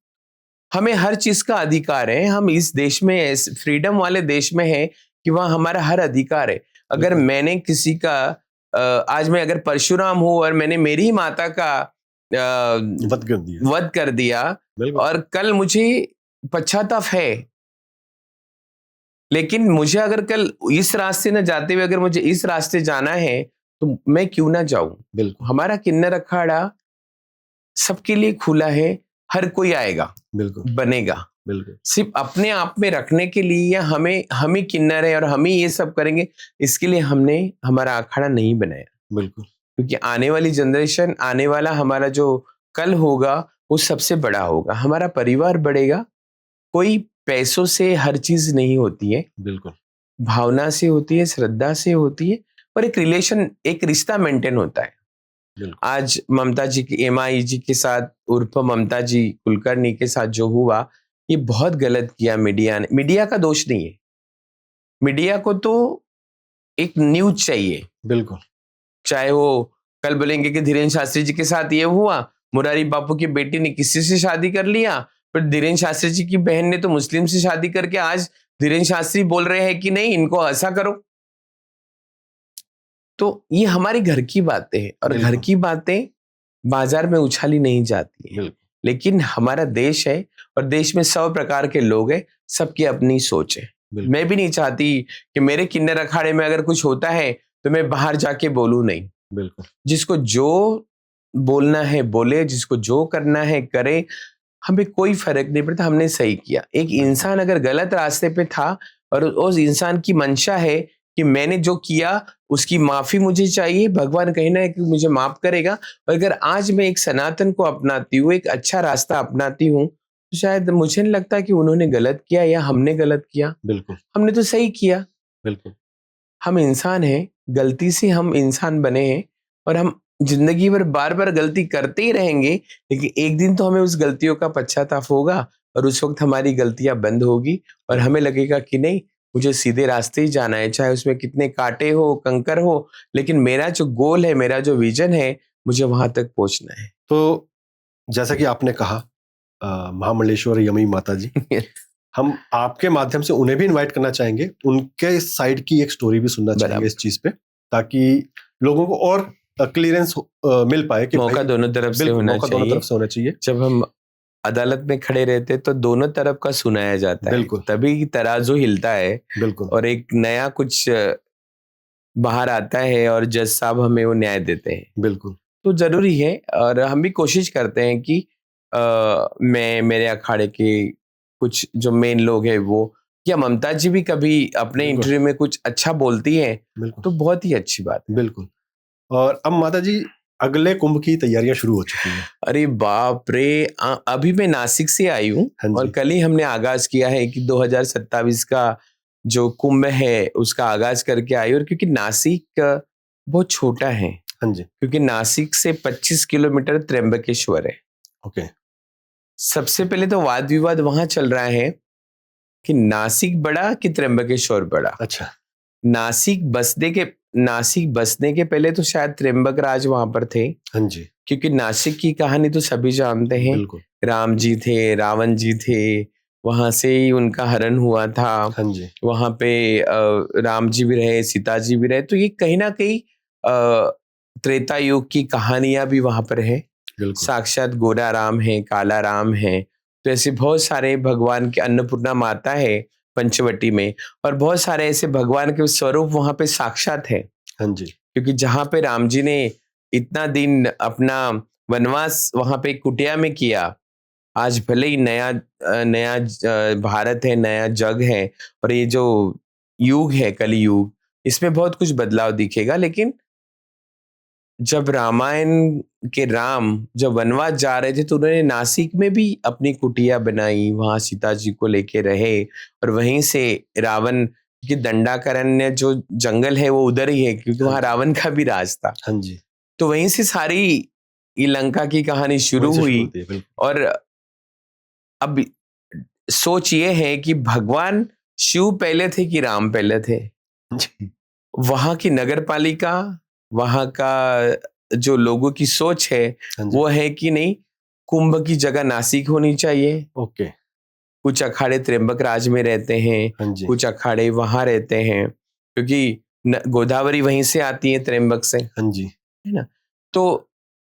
हमें हर चीज का अधिकार है। हम इस देश में, फ्रीडम वाले देश में है कि वहां हमारा हर अधिकार है। अगर मैंने किसी का आज मैं अगर परशुराम हूं और मैंने मेरी माता का वध कर दिया और कल मुझे पश्चाताप है, लेकिन मुझे अगर कल इस रास्ते न जाते हुए अगर मुझे इस रास्ते जाना है तो मैं क्यों ना जाऊं। बिल्कुल, हमारा किन्नर अखाड़ा सबके लिए खुला है, हर कोई आएगा, बिल्कुल बनेगा। बिल्कुल, सिर्फ अपने आप में रखने के लिए, या हम ही किन्नर है और हम ही ये सब करेंगे, इसके लिए हमने हमारा अखाड़ा नहीं बनाया। बिल्कुल, क्योंकि आने वाली जनरेशन, आने वाला हमारा जो कल होगा वो सबसे बड़ा होगा, हमारा परिवार बढ़ेगा। कोई पैसों से हर चीज नहीं होती है, बिल्कुल, भावना से होती है, श्रद्धा से होती है, और एक रिलेशन, एक रिश्ता मेंटेन होता है। बिल्कुल। आज ममता जी की MI जी के साथ उर्फ ममता जी कुलकर्णी के साथ जो हुआ, ये बहुत गलत किया मीडिया ने। मीडिया का दोष नहीं है, मीडिया को तो एक न्यूज चाहिए। बिल्कुल। चाहे वो कल बोलेंगे कि धीरेन्द्र शास्त्री जी के साथ ये हुआ, मुरारी बापू की बेटी ने किसी से शादी कर लिया, पर धीरेन्द्र शास्त्री जी की बहन ने तो मुस्लिम से शादी करके आज धीरेन्द्र शास्त्री बोल रहे हैं कि नहीं, इनको ऐसा करो। तो ये हमारी घर की बातें हैं, और घर की बातें बाजार में उछाली नहीं जाती है। लेकिन हमारा देश है, और देश में 100 प्रकार के लोग हैं, सबकी अपनी सोच है। मैं भी नहीं चाहती कि मेरे किन्नर अखाड़े में अगर कुछ होता है तो मैं बाहर जाके बोलूं, नहीं। बिल्कुल। जिसको जो बोलना है बोले, जिसको जो करना है करे, हमें कोई फर्क नहीं पड़ता। हमने सही किया। एक इंसान अगर गलत रास्ते पे था और उस इंसान की मंशा है कि मैंने जो किया उसकी माफी मुझे चाहिए, भगवान कहीं ना कि मुझे माफ करेगा। और अगर आज मैं एक सनातन को अपनाती हूँ, एक अच्छा रास्ता अपनाती हूँ, तो शायद मुझे नहीं लगता कि उन्होंने गलत किया या हमने गलत किया। बिल्कुल। हमने तो सही किया। बिल्कुल। हम इंसान हैं, गलती से हम इंसान बने हैं, और हम जिंदगी भर बार बार गलती करते ही रहेंगे। लेकिन एक दिन तो हमें उस गलतियों का पश्चाताप होगा, और उस वक्त हमारी गलतियां बंद होगी, और हमें लगेगा कि नहीं, मुझे सीधे रास्ते ही जाना है, चाहे उसमें कितने कांटे हो, कंकर हो, लेकिन मेरा जो गोल है, मेरा जो विजन है, मुझे वहां तक पहुंचना है। तो जैसा कि आपने कहा महामंडलेश्वर यमी माता जी, हम आपके माध्यम से उन्हें भी इनवाइट करना चाहेंगे, उनके साइड की एक स्टोरी भी सुनना चाहेंगे इस चीज पे, ताकि लोगों को और क्लियरेंस मिल पाए कि मौका दोनों तरफ से होना चाहिए। दोनों तरफ से होना चाहिए। जब हम अदालत में खड़े रहते तो दोनों तरफ का सुनाया जाता है, बिल्कुल। तभी तराजू हिलता है। बिल्कुल। और एक नया कुछ बाहर आता है, और जज साहब हमें वो न्याय देते हैं। बिल्कुल। तो जरूरी है, और हम भी कोशिश करते हैं कि मैं, मेरे अखाड़े के कुछ जो मेन लोग हैं वो, या ममता जी भी कभी अपने इंटरव्यू में कुछ अच्छा बोलती है, तो बहुत ही अच्छी बात है। बिल्कुल। और अब माता जी, अगले कुंभ की तैयारियां शुरू हो चुकी हैं। अरे बाप रे, अभी मैं नासिक से आई हूँ, और कल ही हमने आगाज किया है कि 2027 का जो कुंभ है उसका आगाज करके आई। और क्योंकि नासिक बहुत छोटा है, हाँ जी, क्योंकि नासिक से 25 किलोमीटर त्र्यंबकेश्वर है। ओके। सबसे पहले तो वाद विवाद वहां चल रहा है कि नासिक बड़ा कि त्र्यंबकेश्वर बड़ा। अच्छा। नासिक बसने के पहले तो शायद त्र्यंबक राज वहां पर थे। हाँ जी। क्योंकि नासिक की कहानी तो सभी जानते हैं। राम जी थे, रावण जी थे, वहां से ही उनका हरण हुआ था। हाँ जी। वहां पे राम जी भी रहे, सीता जी भी रहे। तो ये कहीं ना कहीं त्रेता युग की कहानियां भी वहां पर है। साक्षात गोरा राम है, काला राम है। तो ऐसे बहुत सारे भगवान की, अन्नपूर्णा माता है पंचवटी में, और बहुत सारे ऐसे भगवान के स्वरूप वहां पे साक्षात है। हाँ जी। क्योंकि जहां पे राम जी ने इतना दिन अपना वनवास वहां पे कुटिया में किया, आज भले ही नया भारत है, नया जग है, और ये जो युग है कली युग, इसमें बहुत कुछ बदलाव दिखेगा। लेकिन जब रामायण के राम जब वनवास जा रहे थे तो उन्होंने नासिक में भी अपनी कुटिया बनाई, वहां सीता जी को लेके रहे, और वहीं से रावण की दंडाकरण्य जो जंगल है वो उधर ही है, क्योंकि वहां रावण का भी राज था। हाँ जी। तो वहीं से सारी ये लंका की कहानी शुरू हुई। और अब सोच ये है कि भगवान शिव पहले थे कि राम पहले थे। वहां की नगर पालिका, वहां का जो लोगों की सोच है वो है कि नहीं, कुंभ की जगह नासिक होनी चाहिए। ओके। कुछ अखाड़े त्र्यंबक राज में रहते हैं, कुछ अखाड़े वहां रहते हैं, क्योंकि गोदावरी वहीं से आती है, त्र्यंबक से, हाँ जी, है ना। तो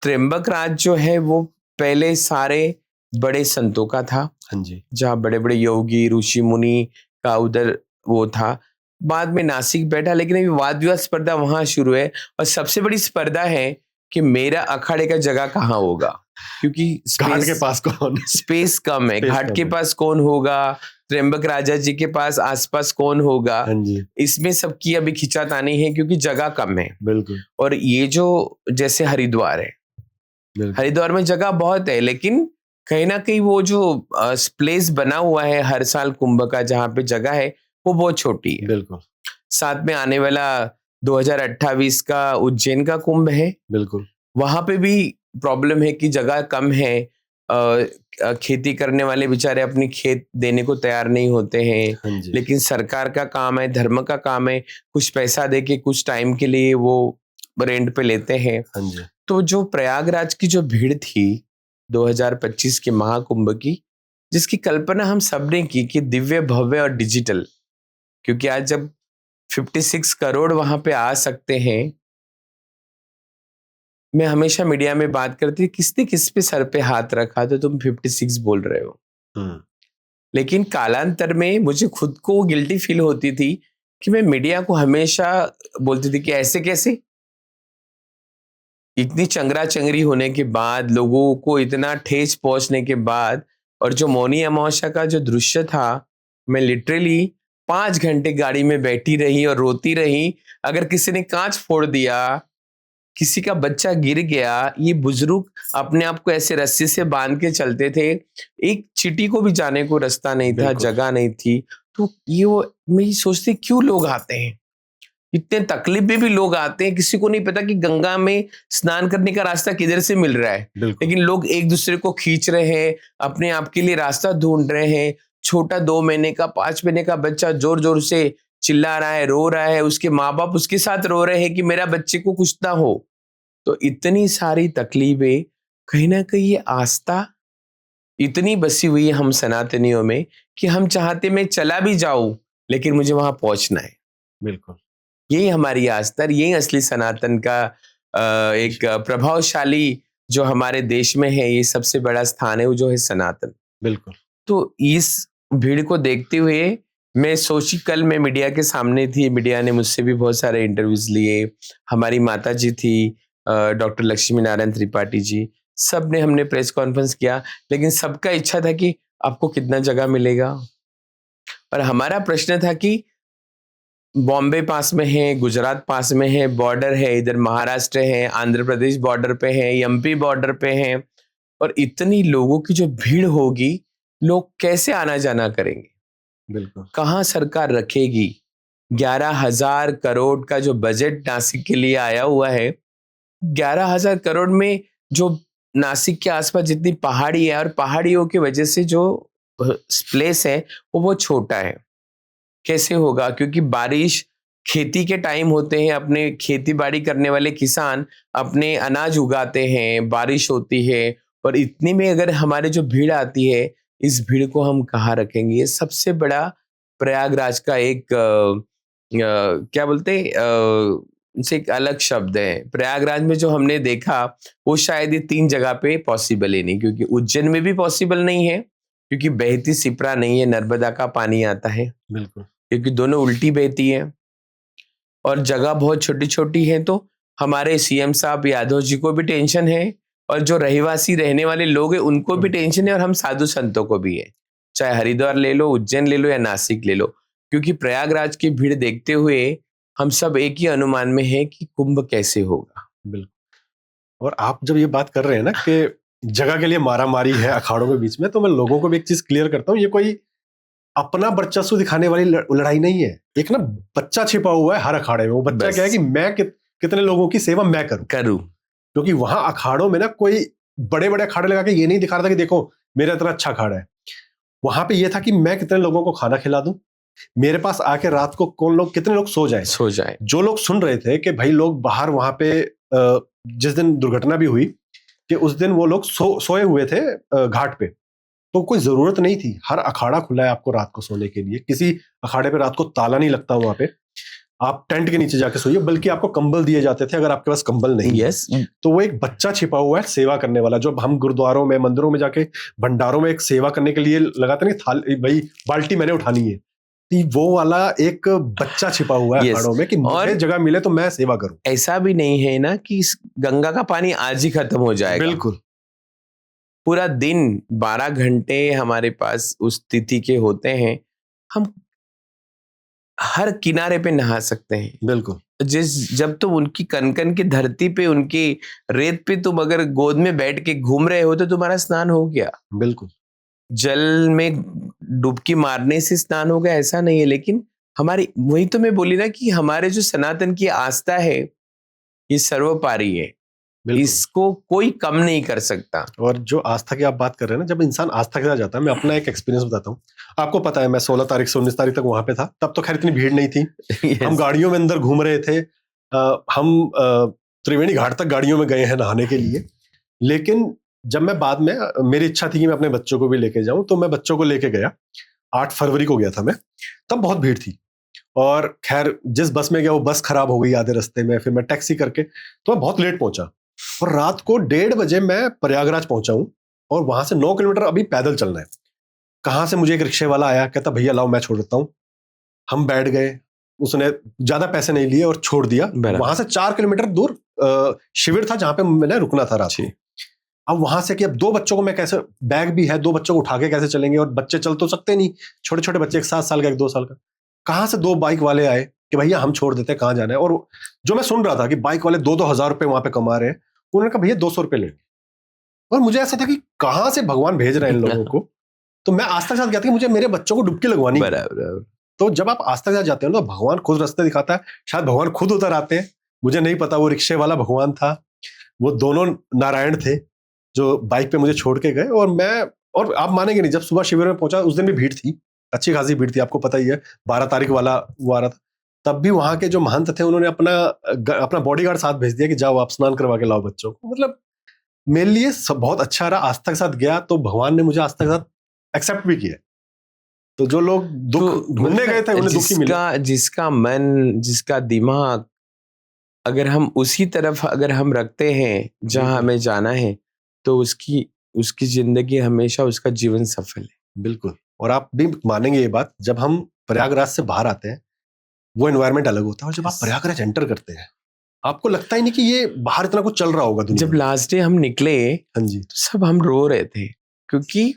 त्र्यंबक राज जो है वो पहले सारे बड़े संतों का था। हाँ जी। जहाँ बड़े बड़े योगी ऋषि मुनि का उधर वो था। बाद में नासिक बैठा, लेकिन अभी वाद विवाद स्पर्धा वहां शुरू है, और सबसे बड़ी स्पर्धा है कि मेरा अखाड़े का जगह कहाँ होगा, क्योंकि घाट के पास कौन, स्पेस कम है। घाट के पास कौन होगा, त्र्यंबक राजा जी के पास आसपास कौन होगा, इसमें सबकी अभी खिंचातानी है, क्योंकि जगह कम है। बिल्कुल। और ये जो जैसे हरिद्वार है, हरिद्वार में जगह बहुत है, लेकिन कहीं ना कहीं वो जो प्लेस बना हुआ है हर साल कुंभ का, जहाँ पे जगह है वो बहुत छोटी है। बिल्कुल। साथ में आने वाला 2028 का उज्जैन का कुंभ है। बिल्कुल। वहां पे भी प्रॉब्लम है कि जगह कम है। खेती करने वाले बेचारे अपनी खेत देने को तैयार नहीं होते हैं, हाँ जी। लेकिन सरकार का काम है, धर्म का काम है, कुछ पैसा दे के कुछ टाइम के लिए वो रेंट पे लेते हैं। हाँ जी। तो जो प्रयागराज की जो भीड़ थी 2025 के महाकुंभ की, जिसकी कल्पना हम सबने की कि दिव्य भव्य और डिजिटल, क्योंकि आज जब 56 करोड़ वहां पे आ सकते हैं, मैं हमेशा मीडिया में बात करती किसने किस पे सर पे हाथ रखा तो तुम 56 बोल रहे हो। हम्म। लेकिन कालांतर में मुझे खुद को गिल्टी फील होती थी कि मैं मीडिया को हमेशा बोलती थी कि ऐसे कैसे, इतनी चंगरा चंगरी होने के बाद, लोगों को इतना ठेस पहुंचने के बाद, और जो मौनी अमावस्या का जो दृश्य था, मैं लिटरली 5 घंटे गाड़ी में बैठी रही और रोती रही। अगर किसी ने कांच फोड़ दिया, किसी का बच्चा गिर गया, ये बुजुर्ग अपने आप को ऐसे रस्सी से बांध के चलते थे, एक चींटी को भी जाने को रास्ता नहीं था, बिल्कुल। जगह नहीं थी। तो ये वो मैं ये सोचती क्यों लोग आते हैं, इतने तकलीफ में भी लोग आते हैं, किसी को नहीं पता कि गंगा में स्नान करने का रास्ता किधर से मिल रहा है, बिल्कुल। लेकिन लोग एक दूसरे को खींच रहे हैं, अपने आप के लिए रास्ता ढूंढ रहे हैं। छोटा 2 महीने का 5 महीने का बच्चा जोर जोर से चिल्ला रहा है, रो रहा है, उसके माँ बाप उसके साथ रो रहे हैं कि मेरा बच्चे को कुछ ना हो। तो इतनी सारी तकलीफें, कहीं ना कहीं ये आस्था इतनी बसी हुई है हम सनातनियों में कि हम चाहते मैं चला भी जाऊं, लेकिन मुझे वहां पहुंचना है। बिल्कुल। यही हमारी आस्था, यही असली सनातन का एक प्रभावशाली जो हमारे देश में है, ये सबसे बड़ा स्थान है वो जो है सनातन। बिल्कुल। तो इस भीड़ को देखते हुए मैं सोची, कल मैं मीडिया के सामने थी, मीडिया ने मुझसे भी बहुत सारे इंटरव्यूज लिए, हमारी माता जी थी, डॉक्टर लक्ष्मी नारायण त्रिपाठी जी, सब ने हमने प्रेस कॉन्फ्रेंस किया, लेकिन सबका इच्छा था कि आपको कितना जगह मिलेगा। और हमारा प्रश्न था कि बॉम्बे पास में है, गुजरात पास में है, बॉर्डर है, इधर महाराष्ट्र है, आंध्र प्रदेश बॉर्डर पे है, एमपी बॉर्डर पे है, और इतनी लोगों की जो भीड़ होगी, लोग कैसे आना जाना करेंगे, बिल्कुल। कहाँ सरकार रखेगी। 11,000 करोड़ का जो बजट नासिक के लिए आया हुआ है, 11,000 करोड़ में जो नासिक के आसपास जितनी पहाड़ी है, और पहाड़ियों की वजह से जो प्लेस है वो बहुत छोटा है, कैसे होगा, क्योंकि बारिश खेती के टाइम होते हैं, अपने खेती बाड़ी करने वाले किसान अपने अनाज उगाते हैं, बारिश होती है, और इतने में अगर हमारे जो भीड़ आती है, इस भीड़ को हम कहाँ रखेंगे। ये सबसे बड़ा प्रयागराज का एक क्या बोलते हैं, इनसे एक अलग शब्द है। प्रयागराज में जो हमने देखा वो शायद ये 3 जगह पे पॉसिबल ही नहीं, क्योंकि उज्जैन में भी पॉसिबल नहीं है, क्योंकि बहती सिपरा नहीं है, नर्मदा का पानी आता है, बिल्कुल। क्योंकि दोनों उल्टी बहती है, और जगह बहुत छोटी छोटी है। तो हमारे सीएम साहब यादव जी को भी टेंशन है, और जो रहवासी रहने वाले लोग हैं उनको भी टेंशन है, और हम साधु संतों को भी है, चाहे हरिद्वार ले लो, उज्जैन ले लो, या नासिक ले लो, क्योंकि प्रयागराज की भीड़ देखते हुए हम सब एक ही अनुमान में है कि कुंभ कैसे होगा। बिल्कुल। और आप जब ये बात कर रहे हैं ना कि जगह के लिए मारामारी है अखाड़ों के बीच में, तो मैं लोगों को भी एक चीज क्लियर करता हूँ, ये कोई अपना वर्चस्व दिखाने वाली लड़ाई नहीं है। एक ना बच्चा छिपा हुआ है हर अखाड़े में। वो बच्चा बस क्या है कि मैं कितने लोगों की सेवा मैं करूं। करूं। क्योंकि वहां अखाड़ों में ना कोई बड़े बड़े अखाड़े लगा के ये नहीं दिखा रहा था कि देखो मेरा इतना अच्छा अखाड़ा है। वहां पे ये था कि मैं कितने लोगों को खाना खिला दूं, मेरे पास आके रात को कौन लोग कितने लोग सो जाए। जो लोग सुन रहे थे कि भाई लोग बाहर वहां पे जिस दिन दुर्घटना भी हुई कि उस दिन वो लोग सोए हुए थे घाट पे, तो कोई जरूरत नहीं थी। हर अखाड़ा खुला है आपको रात को सोने के लिए। किसी अखाड़े पे रात को ताला नहीं लगता। वहां पे आप टेंट के नीचे जाके सोइए, बल्कि आपको कंबल दिए जाते थे अगर आपके पास कंबल नहीं यस। है। तो वो एक बच्चा छिपा हुआ है सेवा करने वाला, जो हम गुरुद्वारों में मंदिरों में जाके भंडारों में एक सेवा करने के लिए लगाते नहीं, थाली भाई बाल्टी मैंने उठानी है, तो वो वाला एक बच्चा छिपा हुआ है Yes. अखाड़ों में कि और मुझे जगह मिले तो मैं सेवा करूं। ऐसा भी नहीं है ना कि इस गंगा का पानी आज ही खत्म हो जाएगा। बिल्कुल। पूरा दिन 12 घंटे हमारे पास उस तिथि के होते हैं, हम हर किनारे पे नहा सकते हैं। बिल्कुल। जब तुम उनकी कनकन की धरती पे, उनकी रेत पे तुम अगर गोद में बैठ के घूम रहे हो तो तुम्हारा स्नान हो गया। बिल्कुल। जल में डुबकी मारने से स्नान हो गया ऐसा नहीं है, लेकिन हमारी, वही तो मैं बोली ना कि हमारे जो सनातन की आस्था है ये सर्वोपरि है। बिल्कुल। इसको कोई कम नहीं कर सकता। और जो आस्था की आप बात कर रहे हैं ना, जब इंसान आस्था के साथ जाता है, मैं अपना एक एक्सपीरियंस बताता हूँ। आपको पता है मैं 16 तारीख से 19 तारीख तक वहां पे था, तब तो खैर इतनी भीड़ नहीं थी। हम यस। गाड़ियों में अंदर घूम रहे थे। हम त्रिवेणी घाट तक गाड़ियों में गए हैं नहाने के लिए। लेकिन जब मैं बाद में, मेरी इच्छा थी कि मैं अपने बच्चों को भी लेके जाऊं, तो मैं बच्चों को लेके गया। 8 फरवरी को गया था मैं, तब बहुत भीड़ थी। और खैर जिस बस में गया वो बस खराब हो गई आधे रास्ते में, फिर मैं टैक्सी करके, तो मैं बहुत लेट पहुंचा। और रात को 1:30 बजे मैं प्रयागराज पहुंचा हूं, और वहां से 9 किलोमीटर अभी पैदल चलना है। कहां से मुझे एक रिक्शे वाला आया, कहता भैया लाओ मैं छोड़ देता हूं। हम बैठ गए, उसने ज्यादा पैसे नहीं लिए और छोड़ दिया। बराबर। वहां से 4 किलोमीटर दूर शिविर था जहां पे मैंने रुकना था रात को। अब वहां से कि अब 2 बच्चों को मैं कैसे, बैग भी है, 2 बच्चों को उठा के कैसे चलेंगे, और बच्चे चल तो सकते नहीं, छोटे छोटे बच्चे, एक 7 साल का, एक 2 साल का। कहां से 2 बाइक वाले आए कि भैया हम छोड़ देते हैं, कहां जाना है। और जो मैं सुन रहा था कि बाइक वाले 2-2 हजार रुपए वहां पे कमा रहे हैं, उन्होंने कहा भैया 200 रुपए लेंगे। और मुझे ऐसा था कि कहां से भगवान भेज रहे हैं इन लोगों को। तो मैं आस्था के साथ गया था कि मुझे मेरे बच्चों को डुबकी लगवानी है। बराबर। तो जब आप आस्था के साथ जाते हो ना, तो भगवान खुद रास्ते दिखाता है। शायद भगवान खुद उतर आते हैं, मुझे नहीं पता। वो रिक्शे वाला भगवान था, वो दोनों नारायण थे जो बाइक पे मुझे छोड़ के गए। और आप मानेंगे नहीं, जब सुबह शिविर में पहुंचा, उस दिन भी भीड़ थी, अच्छी खासी भीड़ थी। आपको पता ही है 12 तारीख वाला वो आ रहा था। तब भी वहां के जो महंत थे, उन्होंने अपना बॉडीगार्ड साथ भेज दिया कि जाओ आप स्नान करवा के लाओ बच्चों को। मतलब मेरे लिए सब बहुत अच्छा रहा। आस्था के साथ गया तो भगवान ने मुझे आस्था के साथ एक्सेप्ट भी किया। तो जो लोग दुख तो ढूंढने गए थे, उन्हें दुख ही मिला। जिसका मन, जिसका दिमाग, अगर हम उसी तरफ अगर हम रखते हैं जहां बिल्कुल। हमें जाना है, तो उसकी उसकी जिंदगी हमेशा, उसका जीवन सफल है। बिल्कुल। और आप भी मानेंगे ये बात, जब हम प्रयागराज से बाहर आते हैं, वो एनवायरनमेंट अलग होता है। और जब आप प्रयागराज एंटर करते हैं, आपको लगता ही नहीं कि ये बाहर इतना कुछ चल रहा होगा दुनिया जब में। लास्ट डे हम निकले, हाँ जी। तो सब हम रो रहे थे, क्योंकि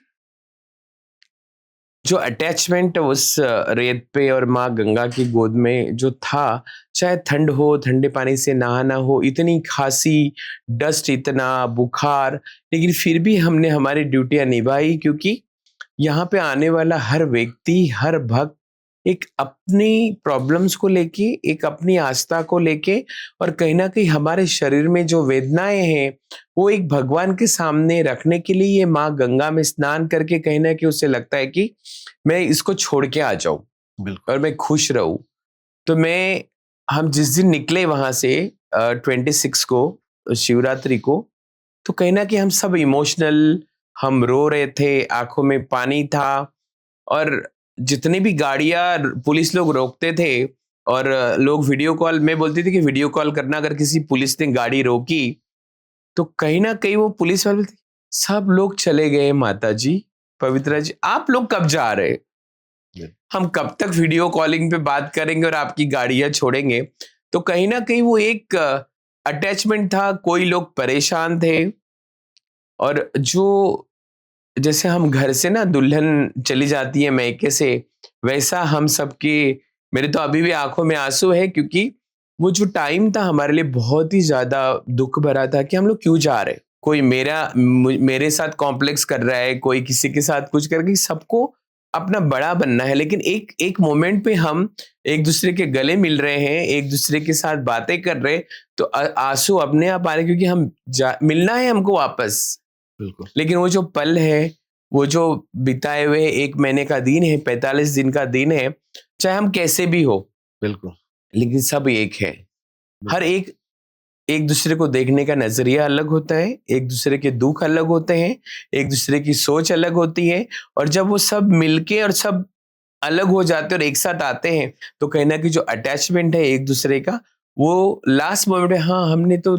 जो अटैचमेंट उस रेत पे और माँ गंगा की गोद में जो था, चाहे ठंड हो, ठंडे पानी से नहाना हो, इतनी खांसी, डस्ट, इतना बुखार, लेकिन फिर भी हमने हमारी ड्यूटियां निभाई, क्योंकि यहाँ पे आने वाला हर व्यक्ति, हर भक्त एक अपनी प्रॉब्लम्स को लेके, एक अपनी आस्था को लेके, और कहीं ना कहीं हमारे शरीर में जो वेदनाएं हैं, वो एक भगवान के सामने रखने के लिए ये माँ गंगा में स्नान करके कहीं ना कहीं उसे लगता है कि मैं इसको छोड़ के आ जाऊं बिल्कुल। और मैं खुश रहूं। तो हम जिस दिन निकले वहां से 26 को, शिवरात्रि को, तो कहीं ना कहीं हम सब इमोशनल, हम रो रहे थे, आंखों में पानी था। और जितनी भी गाड़ियां पुलिस लोग रोकते थे, और लोग वीडियो कॉल में बोलते थे कि वीडियो कॉल करना, अगर किसी पुलिस ने गाड़ी रोकी, तो कहीं ना कहीं वो पुलिस वाले बोलते, सब लोग चले गए माता जी, पवित्रा जी, आप लोग कब जा रहे, हम कब तक वीडियो कॉलिंग पे बात करेंगे और आपकी गाड़ियां छोड़ेंगे। तो कहीं ना कहीं वो एक अटैचमेंट था, कोई लोग परेशान थे। और जो जैसे हम घर से ना दुल्हन चली जाती है मैके से, वैसा हम सबके, मेरे तो अभी भी आंखों में आंसू है, क्योंकि वो जो टाइम था हमारे लिए बहुत ही ज्यादा दुख भरा था कि हम लोग क्यों जा रहे। कोई मेरे साथ कॉम्प्लेक्स कर रहा है, कोई किसी के साथ कुछ कर रहा है, सबको अपना बड़ा बनना है, लेकिन एक एक मोमेंट पे हम एक दूसरे के गले मिल रहे हैं, एक दूसरे के साथ बातें कर रहे, तो आंसू अपने आप आ रहे, क्योंकि मिलना है हमको वापस। बिल्कुल। लेकिन वो जो पल है, वो जो बिताए हुए 1 महीने का दिन है, 45 दिन का दिन है, चाहे हम कैसे भी हो, बिल्कुल। लेकिन सब एक है। हर एक एक दूसरे को देखने का नजरिया अलग होता है, एक दूसरे के दुख अलग होते हैं, एक दूसरे की सोच अलग होती है। और जब वो सब मिलके और सब अलग हो जाते हैं और एक साथ आते हैं, तो कहीं ना कहीं जो अटैचमेंट है एक दूसरे का, वो लास्ट मोमेंट में, हाँ हमने तो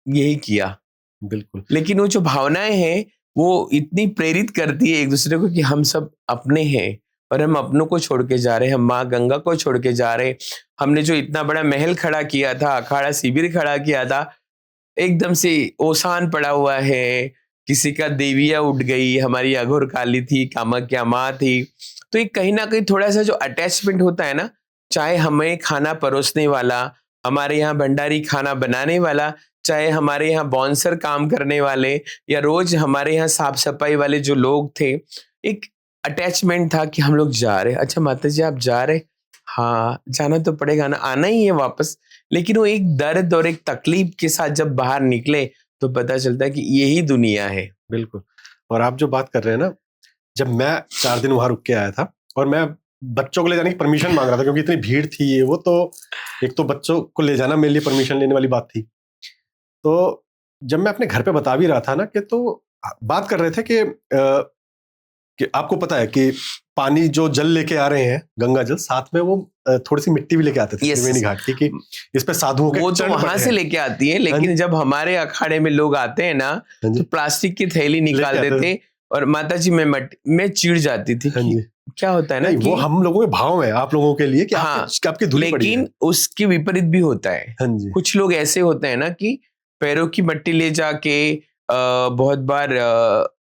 यही किया। बिल्कुल। लेकिन वो जो भावनाएं हैं, वो इतनी प्रेरित करती है एक दूसरे को कि हम सब अपने हैं, और हम अपनों को छोड़ के जा रहे हैं, हम माँ गंगा को छोड़ के जा रहे हैं। हमने जो इतना बड़ा महल खड़ा किया था, अखाड़ा शिविर खड़ा किया था, एकदम से ओसान पड़ा हुआ है, किसी का देविया उठ गई, हमारी अघोर काली थी, कामाख्या माँ थी। तो ये कहीं ना कहीं थोड़ा सा जो अटैचमेंट होता है ना, चाहे हमें खाना परोसने वाला, हमारे यहाँ भंडारी खाना बनाने वाला, चाहे हमारे यहाँ बाउंसर काम करने वाले, या रोज हमारे यहाँ साफ सफाई वाले जो लोग थे, एक अटैचमेंट था कि हम लोग जा रहे। अच्छा माता जी आप जा रहे, हाँ जाना तो पड़ेगा ना, आना ही है वापस। लेकिन वो एक दर्द और एक तकलीफ के साथ जब बाहर निकले, तो पता चलता है कि यही दुनिया है। बिल्कुल। और आप जो बात कर रहे हैं ना, जब मैं 4 दिन वहां रुक के आया था और मैं बच्चों को ले जाने की परमिशन मांग रहा था क्योंकि इतनी भीड़ थी, ये वो, तो एक तो बच्चों को ले जाना मेरे लिए परमिशन लेने वाली बात थी। तो जब मैं अपने घर पे बता भी रहा था ना, कि तो बात कर रहे थे कि आपको पता है कि पानी जो जल लेके आ रहे हैं, गंगा जल, साथ में वो थोड़ी सी मिट्टी भी लेके आते थे त्रिवेणी घाट की, कि इस पे साधुओं के वो तो चरण वहां पड़े से हैं। लेके आती है, लेकिन जब हमारे अखाड़े में लोग आते हैं ना, हाँ जी। तो प्लास्टिक की थैली निकाल लेके आते देते और माता जी में चिढ़ जाती थी हाँ कि जी। क्या होता है ना नहीं, कि वो हम लोगों के भाव है आप लोगों के लिए कि हाँ, आपकी धूली पड़ी है। लेकिन उसके विपरीत भी होता है। हाँ जी। कुछ लोग ऐसे होते हैं ना कि पैरों की मट्टी ले जाके बहुत बार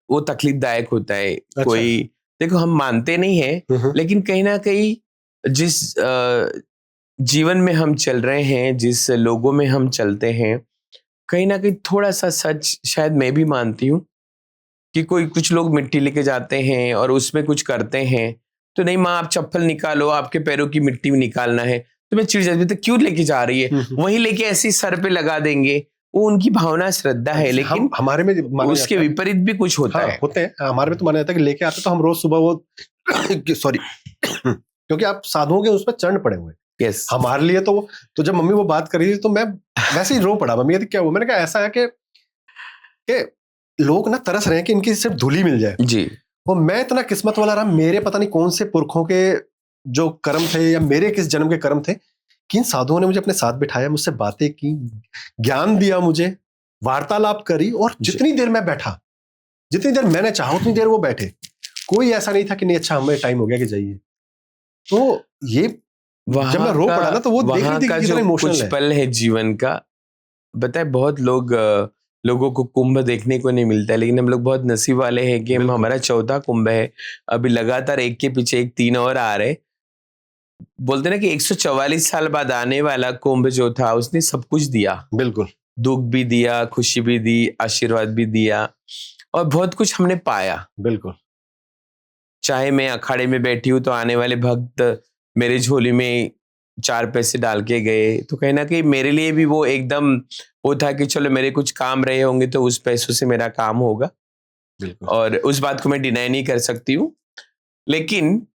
वो तकलीफदायक होता है। अच्छा। कोई देखो, हम मानते नहीं है, लेकिन कहीं ना कहीं जिस जीवन में हम चल रहे हैं, जिस लोगों में हम चलते हैं, कहीं ना कहीं थोड़ा सा सच शायद मैं भी मानती हूँ कि कोई कुछ लोग मिट्टी लेके जाते हैं और उसमें कुछ करते हैं। तो नहीं माँ, आप चप्पल निकालो, आपके पैरों की मिट्टी भी निकालना है। तो मैं चिढ़ जाती, तो क्यों लेके जा रही है, वहीं लेके ऐसे ही सर पे लगा देंगे। वो उनकी भावना, श्रद्धा है, लेकिन हमारे में माना उसके जाता है, विपरीत भी कुछ होता हाँ, है। होते हैं। हमारे में तो माना जाता है कि लेके आते तो हम रोज सुबह वो सॉरी क्योंकि आप साधुओं के उस पर चरण पड़े हुए हैं। यस, हमारे लिए तो जब मम्मी वो बात करी थी तो मैं वैसे ही रो पड़ा। मम्मी कहती क्या हुआ? मैंने कहा ऐसा है कि लोग ना तरस रहे हैं कि इनकी सिर्फ धूली मिल जाए। जी, वो मैं इतना किस्मत वाला रहा, मेरे पता नहीं कौन से पुरखों के जो कर्म थे या मेरे किस जन्म के कर्म थे कि इन साधुओं ने मुझे अपने साथ बिठाया, मुझसे बातें की, ज्ञान दिया, मुझे वार्तालाप करी, और जितनी देर मैं बैठा, जितनी देर मैंने चाहा उतनी देर वो बैठे। कोई ऐसा नहीं था कि नहीं अच्छा हमें टाइम हो गया कि जाइए। तो ये जब मैं रो पड़ा ना, तो वो देख रही थी कि जो कितना कुछ इमोशनल है। पल है जीवन का, बताए बहुत लोगों को कुंभ देखने को नहीं मिलता है, लेकिन हम लोग बहुत नसीब वाले हैं कि हमारा 14वां कुंभ है। अभी लगातार एक के पीछे एक 3 और आ रहे। बोलते ना कि 144 साल बाद आने वाला कुंभ जो था, उसने सब कुछ दिया। बिल्कुल। दुख भी दिया, खुशी भी दी, आशीर्वाद भी दिया, और बहुत कुछ हमने पाया। बिल्कुल। चाहे मैं अखाड़े में बैठी हूँ तो आने वाले भक्त मेरे झोली में 4 पैसे डाल के गए, तो कहीं ना कहीं मेरे लिए भी वो एकदम वो था कि चलो मेरे कुछ काम रहे होंगे तो उस पैसों से मेरा काम होगा, बिल्कुल। और उस बात को मैं डिनाई नहीं कर सकती हूँ। लेकिन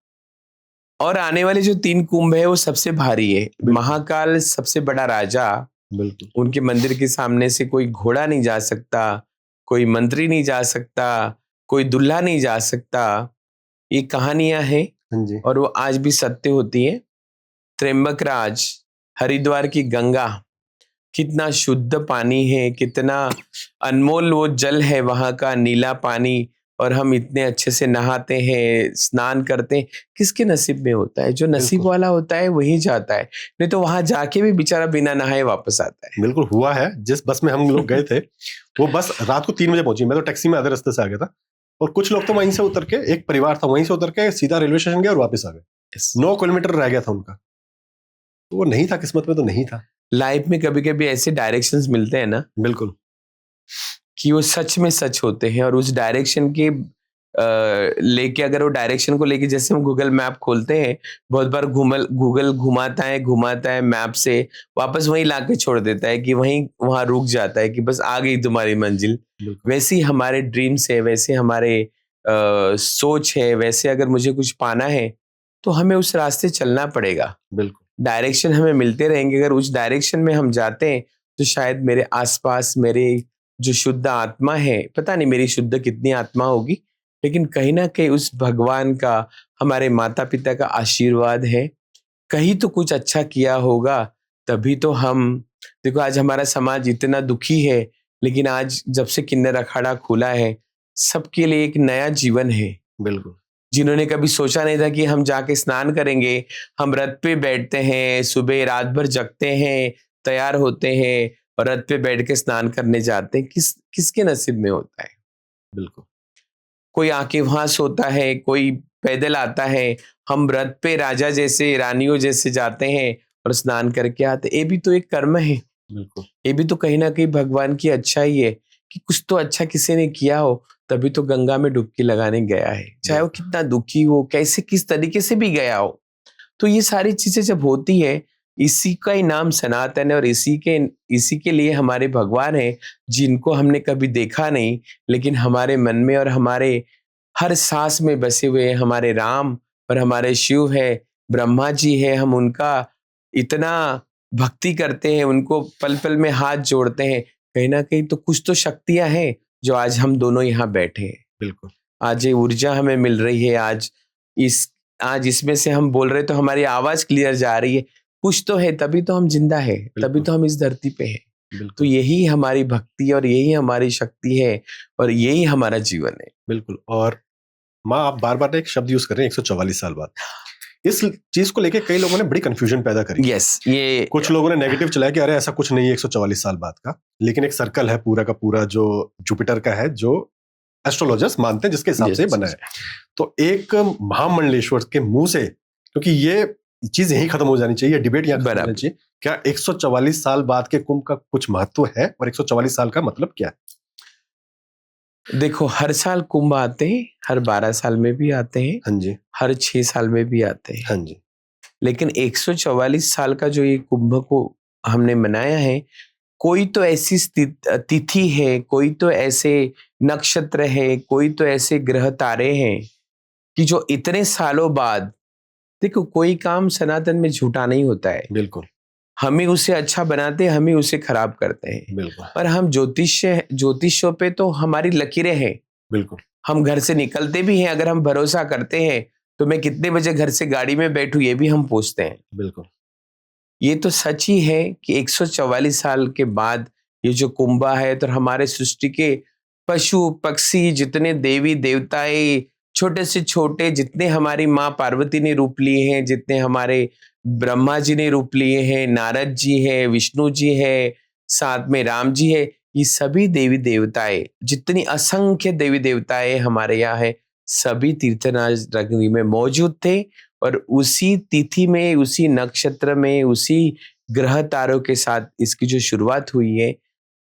और आने वाले जो 3 कुंभ है वो सबसे भारी है। महाकाल सबसे बड़ा राजा, बिल्कुल। उनके मंदिर के सामने से कोई घोड़ा नहीं जा सकता, कोई मंत्री नहीं जा सकता, कोई दुल्हा नहीं जा सकता। ये कहानियां हैं हाँ जी। और वो आज भी सत्य होती है। त्र्यंबक राज, हरिद्वार की गंगा, कितना शुद्ध पानी है, कितना अनमोल वो जल है वहां का नीला पानी, और हम इतने अच्छे से नहाते हैं, स्नान करते हैं। किसके नसीब में होता है? जो नसीब बिल्कुल। वाला होता है वही जाता है, नहीं तो वहां जाके भी बेचारा बिना नहाए वापस आता है। बिल्कुल हुआ है। जिस बस में हम लोग गए थे, वो बस रात को 3 बजे पहुंची। मैं तो टैक्सी में आधे रास्ते से आ गया था, और कुछ लोग तो वहीं से उतर के, एक परिवार था वहीं से उतर के सीधा रेलवे स्टेशन गया और वापस आ गए। 9 किलोमीटर रह गया था उनका। तो वो नहीं था, किस्मत में तो नहीं था। लाइफ में कभी कभी ऐसे डायरेक्शंस मिलते हैं ना बिल्कुल। कि वो सच में सच होते हैं, और उस डायरेक्शन के लेके, अगर वो डायरेक्शन को लेके, जैसे हम गूगल मैप खोलते हैं, बहुत बार गूगल घुमाता है मैप से, वापस वहीं लाके छोड़ देता है कि वहां रुक जाता है कि बस आ गई तुम्हारी मंजिल। वैसे ही हमारे ड्रीम्स है, वैसे हमारे सोच है, वैसे अगर मुझे कुछ पाना है तो हमें उस रास्ते चलना पड़ेगा। बिल्कुल। डायरेक्शन हमें मिलते रहेंगे, अगर उस डायरेक्शन में हम जाते हैं तो शायद मेरे आसपास मेरे जो शुद्ध आत्मा है, पता नहीं मेरी शुद्ध कितनी आत्मा होगी, लेकिन कहीं ना कहीं उस भगवान का, हमारे माता पिता का आशीर्वाद है। कहीं तो कुछ अच्छा किया होगा, तभी तो हम, देखो आज हमारा समाज इतना दुखी है, लेकिन आज जब से किन्नर अखाड़ा खुला है, सबके लिए एक नया जीवन है। बिल्कुल। जिन्होंने कभी सोचा नहीं था कि हम जाके स्नान करेंगे, हम रथ पे बैठते हैं, सुबह रात भर जगते हैं, तैयार होते हैं और रथ पे बैठ के स्नान करने जाते हैं। किसके नसीब में होता है? बिल्कुल। कोई आके वहां सोता है, कोई पैदल आता है, हम रथ पे राजा जैसे, रानियों जैसे जाते हैं और स्नान करके आते। ये भी तो एक कर्म है। बिल्कुल। ये भी तो कहीं ना कहीं भगवान की अच्छाई है कि कुछ तो अच्छा किसी ने किया हो, तभी तो गंगा में डुबकी लगाने गया है, चाहे वो कितना दुखी हो, कैसे किस तरीके से भी गया हो। तो ये सारी चीजें जब होती है, इसी का ही नाम सनातन है और इसी के लिए हमारे भगवान हैं, जिनको हमने कभी देखा नहीं, लेकिन हमारे मन में और हमारे हर सांस में बसे हुए हैं। हमारे राम और हमारे शिव है, ब्रह्मा जी है, हम उनका इतना भक्ति करते हैं, उनको पल पल में हाथ जोड़ते हैं। कहीं ना कहीं तो कुछ तो शक्तियां हैं जो आज हम दोनों यहाँ बैठे हैं। बिल्कुल। आज ये ऊर्जा हमें मिल रही है, आज इसमें से हम बोल रहे, तो हमारी आवाज क्लियर जा रही है। कुछ तो है, तभी तो हम जिंदा है, तभी बिल्कुल। तो हम इस धरती पे हैं। तो बिल्कुल यही हमारी भक्ति और यही हमारी शक्ति है और यही हमारा जीवन है। बिल्कुल। और माँ, आप बार बार एक शब्द यूज कर रहे हैं 144 साल बाद। इस चीज को लेके कई लोगों ने बड़ी कंफ्यूजन पैदा करी। यस, ये कुछ लोगों ने नेगेटिव चलाया कि अरे ऐसा कुछ नहीं है 144 साल बाद का, लेकिन एक सर्कल है पूरा का पूरा जो जुपिटर का है, जो एस्ट्रोलॉजर्स मानते हैं, जिसके हिसाब से yes, बना है। तो एक महामंडलेश्वर के मुंह से, क्योंकि ये चीज यहीं खत्म हो जानी चाहिए, डिबेट यहाँ खत्म हो जानी चाहिए, क्या 144 साल बाद के कुंभ का कुछ महत्व है और 144 साल का मतलब क्या है? देखो, हर साल कुंभ आते हैं, हर 12 साल में भी आते हैं, हाँ जी, हर 6 साल में भी आते हैं। हाँ जी। लेकिन 144 साल का जो ये कुंभ को हमने मनाया है, कोई तो ऐसी तिथि है, कोई तो ऐसे नक्षत्र है, कोई तो ऐसे ग्रह तारे हैं कि जो इतने सालों बाद, देखो कोई काम सनातन में झूठा नहीं होता है। बिल्कुल हम ही उसे अच्छा बनाते हैं, हम ही उसे खराब करते हैं। बिल्कुल और हम ज्योतिषों पे तो हमारी लकीरें हैं। बिल्कुल हम घर से निकलते भी हैं, अगर हम भरोसा करते हैं तो मैं कितने बजे घर से गाड़ी में बैठूं, ये भी हम पूछते हैं। बिल्कुल। ये तो सच ही है कि 144 साल के बाद ये जो कुंभ है, तो हमारे सृष्टि के पशु पक्षी, जितने देवी देवताएं, छोटे से छोटे, जितने हमारी माँ पार्वती ने रूप लिए हैं, जितने हमारे ब्रह्मा जी ने रूप लिए हैं, नारद जी है, विष्णु जी है, साथ में राम जी है, ये सभी देवी देवताएं, जितनी असंख्य देवी देवताएं हमारे यहाँ है, सभी तीर्थराज नगरी में मौजूद थे। और उसी तिथि में, उसी नक्षत्र में, उसी ग्रह तारों के साथ इसकी जो शुरुआत हुई है,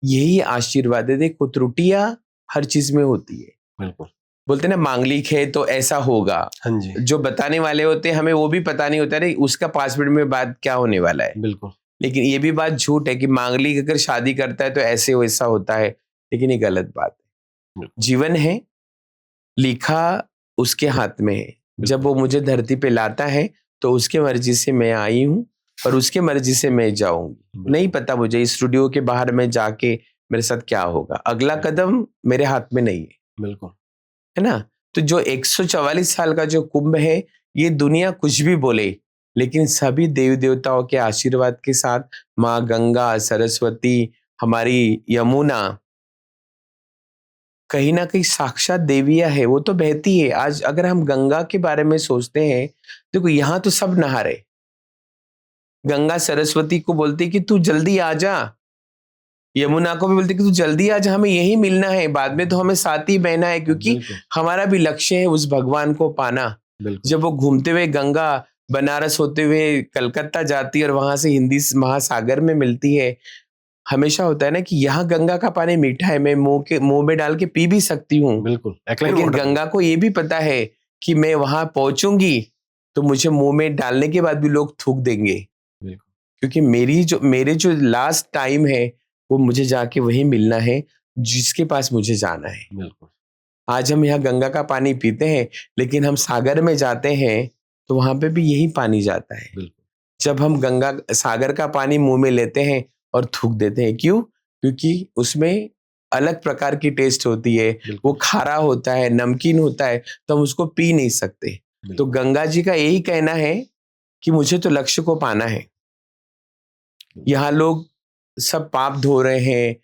यही आशीर्वाद है। देखो, त्रुटियां हर चीज में होती है। बिल्कुल। बोलते ना, मांगलिक है तो ऐसा होगा। हाँ जी। जो बताने वाले होते हैं, हमें वो भी पता नहीं होता, रे उसका 5 मिनट में बाद क्या होने वाला है। बिल्कुल। लेकिन ये भी बात झूठ है कि मांगलिक अगर शादी करता है तो ऐसे वैसा होता है, लेकिन ये गलत बात है। जीवन है, लिखा उसके हाथ में है। जब वो मुझे धरती पे लाता है तो उसके मर्जी से मैं आई हूँ और उसके मर्जी से मैं जाऊंगी। नहीं पता मुझे इस स्टूडियो के बाहर में जाके मेरे साथ क्या होगा, अगला कदम मेरे हाथ में नहीं है। बिल्कुल। है ना? तो जो 144 साल का जो कुंभ है, ये दुनिया कुछ भी बोले, लेकिन सभी देवी देवताओं के आशीर्वाद के साथ, माँ गंगा, सरस्वती, हमारी यमुना, कहीं ना कहीं साक्षात देवियां है, वो तो बहती है। आज अगर हम गंगा के बारे में सोचते हैं, देखो यहाँ तो सब नहा रहे। गंगा सरस्वती को बोलती कि तू जल्दी आ जा, यमुना को भी बोलती कि तू जल्दी आ जा, हमें यही मिलना है, बाद में तो हमें साथ ही बहना है, क्योंकि हमारा भी लक्ष्य है उस भगवान को पाना। जब वो घूमते हुए गंगा बनारस होते हुए कलकत्ता जाती है और वहां से हिंदी महासागर में मिलती है, हमेशा होता है ना कि यहाँ गंगा का पानी मीठा है, मैं मुंह में डाल के पी भी सकती हूँ। बिल्कुल। लेकिन गंगा को ये भी पता है कि मैं वहां पहुंचूंगी तो मुझे मुंह में डालने के बाद भी लोग थूक देंगे, क्योंकि मेरे जो लास्ट टाइम है वो मुझे जाके वही मिलना है जिसके पास मुझे जाना है। बिल्कुल। आज हम यहाँ गंगा का पानी पीते हैं, लेकिन हम सागर में जाते हैं तो वहां पे भी यही पानी जाता है। जब हम गंगा सागर का पानी मुंह में लेते हैं और थूक देते हैं, क्यों? क्योंकि उसमें अलग प्रकार की टेस्ट होती है, वो खारा होता है, नमकीन होता है, तो हम उसको पी नहीं सकते। तो गंगा जी का यही कहना है कि मुझे तो लक्ष्य को पाना है। यहाँ लोग सब पाप धो रहे हैं,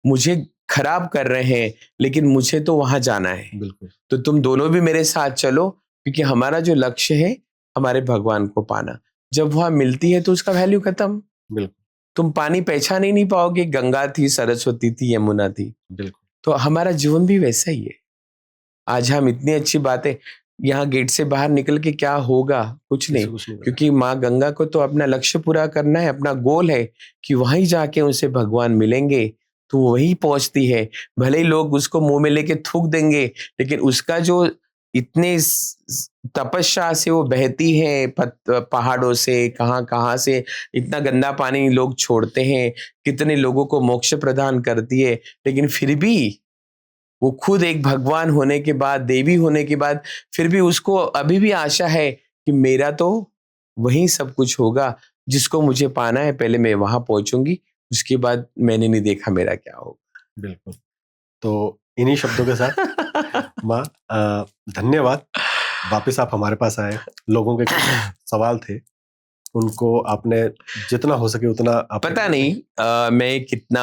मुझे खराब कर रहे हैं, लेकिन मुझे तो वहां जाना है। तो तुम दोनों भी मेरे साथ चलो, क्योंकि हमारा जो लक्ष्य है हमारे भगवान को पाना। जब वहां मिलती है तो उसका वैल्यू खत्म। तुम पानी पहचान ही नहीं पाओगे, गंगा थी, सरस्वती थी, यमुना थी। तो हमारा जीवन भी वैसा ही है। आज हम इतनी अच्छी बातें, यहाँ गेट से बाहर निकल के क्या होगा? कुछ नहीं, क्योंकि माँ गंगा को तो अपना लक्ष्य पूरा करना है, अपना गोल है कि वहीं जाके उनसे भगवान मिलेंगे, तो वहीं पहुंचती है। भले ही लोग उसको मुंह में लेके थूक देंगे, लेकिन उसका जो इतने तपस्या से वो बहती है, पहाड़ों से, कहाँ कहाँ से इतना गंदा पानी लोग छोड़ते हैं, कितने लोगों को मोक्ष प्रदान करती है, लेकिन फिर भी वो खुद एक भगवान होने के बाद, देवी होने के बाद, फिर भी उसको अभी भी आशा है कि मेरा तो वही सब कुछ होगा जिसको मुझे पाना है, पहले मैं वहां पहुंचूंगी, उसके बाद मैंने नहीं देखा मेरा क्या होगा। बिल्कुल। तो इन्हीं शब्दों के साथ माँ, धन्यवाद, वापस आप हमारे पास आए। लोगों के कुछ सवाल थे, उनको आपने जितना हो सके उतना पता नहीं मैं कितना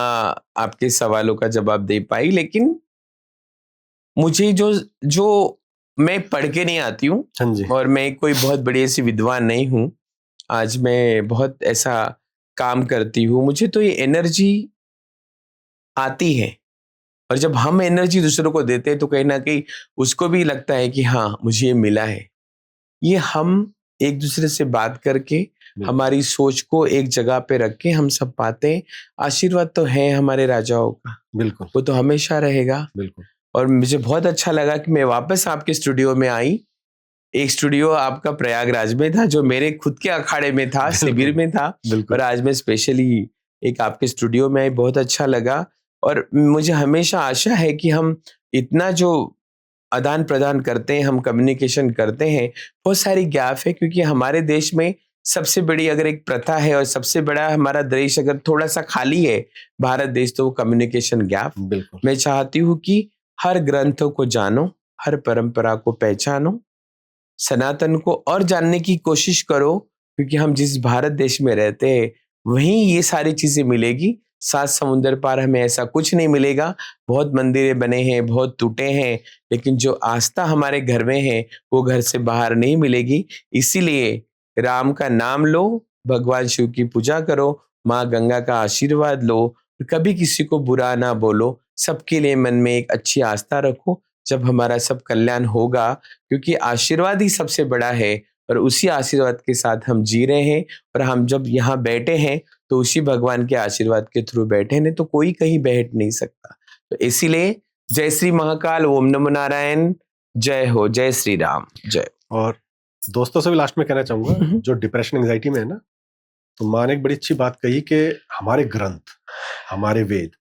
आपके सवालों का जवाब दे पाई, लेकिन मुझे जो जो मैं पढ़ के नहीं आती हूँ, हाँ जी, और मैं कोई बहुत बड़ी ऐसी विद्वान नहीं हूँ, आज मैं बहुत ऐसा काम करती हूँ, मुझे तो ये एनर्जी आती है, और जब हम एनर्जी दूसरों को देते हैं तो कहीं ना कहीं उसको भी लगता है कि हाँ मुझे ये मिला है। ये हम एक दूसरे से बात करके, हमारी सोच को एक जगह पे रख के हम सब पाते हैं। आशीर्वाद तो है हमारे राजाओं का, बिल्कुल, वो तो हमेशा रहेगा। बिल्कुल। और मुझे बहुत अच्छा लगा कि मैं वापस आपके स्टूडियो में आई। एक स्टूडियो आपका प्रयागराज में था, जो मेरे खुद के अखाड़े में था, शिविर में था, बिल्कुल। और आज मैं स्पेशली एक आपके स्टूडियो में आई, बहुत अच्छा लगा। और मुझे हमेशा आशा है कि हम इतना जो आदान प्रदान करते हैं, हम कम्युनिकेशन करते हैं, बहुत सारी गैप है, क्योंकि हमारे देश में सबसे बड़ी अगर एक प्रथा है और सबसे बड़ा हमारा देश अगर थोड़ा सा खाली है, भारत देश, तो वो कम्युनिकेशन गैप। बिल्कुल। मैं चाहती हूँ कि हर ग्रंथों को जानो, हर परंपरा को पहचानो, सनातन को और जानने की कोशिश करो, क्योंकि हम जिस भारत देश में रहते हैं वहीं ये सारी चीजें मिलेगी। 7 समुंदर पार हमें ऐसा कुछ नहीं मिलेगा। बहुत मंदिरें बने हैं, बहुत टूटे हैं, लेकिन जो आस्था हमारे घर में है वो घर से बाहर नहीं मिलेगी। इसीलिए राम का नाम लो, भगवान शिव की पूजा करो, माँ गंगा का आशीर्वाद लो, कभी किसी को बुरा ना बोलो, सबके लिए मन में एक अच्छी आस्था रखो। जब हमारा सब कल्याण होगा, क्योंकि आशीर्वाद ही सबसे बड़ा है, और उसी आशीर्वाद के साथ हम जी रहे हैं, और हम जब यहाँ बैठे हैं तो उसी भगवान के आशीर्वाद के थ्रू बैठे हैं, तो कोई कहीं बैठ नहीं सकता। तो इसीलिए जय श्री महाकाल, ओम नमो नारायण, जय हो, जय श्री राम, जय। और दोस्तों से भी लास्ट में कहना चाहूंगा, जो डिप्रेशन एंजाइटी में है ना, तो माँ ने एक बड़ी अच्छी बात कही कि हमारे ग्रंथ, हमारे वेद,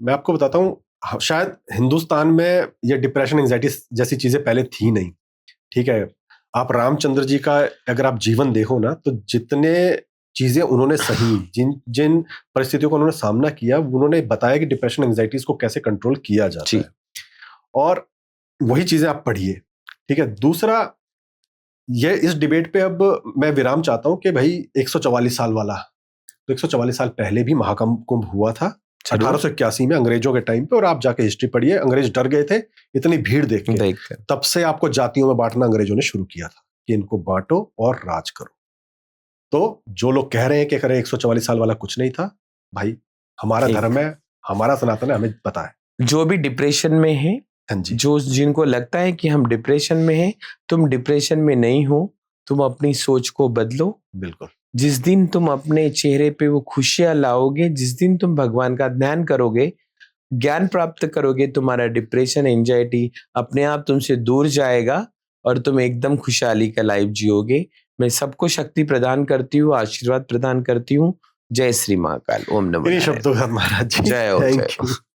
मैं आपको बताता हूँ, शायद हिंदुस्तान में ये डिप्रेशन एंजाइटी जैसी चीजें पहले थी नहीं। ठीक है, आप रामचंद्र जी का अगर आप जीवन देखो ना, तो जितने चीजें उन्होंने सही, जिन जिन परिस्थितियों का उन्होंने सामना किया, उन्होंने बताया कि डिप्रेशन एंजाइटीज को कैसे कंट्रोल किया जाता है, और वही चीजें आप पढ़िए। ठीक है, दूसरा, ये इस डिबेट पे अब मैं विराम चाहता हूं कि भाई 144 साल वाला, तो 144 साल पहले भी महाकुंभ हुआ था 1881 में अंग्रेजों के टाइम पे, और आप जाके हिस्ट्री पढ़िए, अंग्रेज डर गए थे इतनी भीड़ देख के, तब से आपको जातियों में बांटना अंग्रेजों ने शुरू किया था कि इनको बांटो और राज करो। तो जो लोग कह रहे हैं कि अरे 144 साल वाला कुछ नहीं था, भाई हमारा धर्म है, हमारा सनातन है, हमें पता है। जो भी डिप्रेशन में है, जो जिनको लगता है कि हम डिप्रेशन में हैं, तुम डिप्रेशन में नहीं हो, तुम अपनी सोच को बदलो। बिल्कुल। जिस दिन तुम अपने चेहरे पे वो खुशियां लाओगे, जिस दिन तुम भगवान का ध्यान करोगे, ज्ञान प्राप्त करोगे, तुम्हारा डिप्रेशन, एंजाइटी अपने आप तुमसे दूर जाएगा, और तुम एकदम खुशहाली का लाइफ जियोगे। मैं सबको शक्ति प्रदान करती हूँ, आशीर्वाद प्रदान करती हूँ। जय श्री महाकाल, ओम नमो नारायण। शब्दों का महाराज जी, जय हो, जय हो।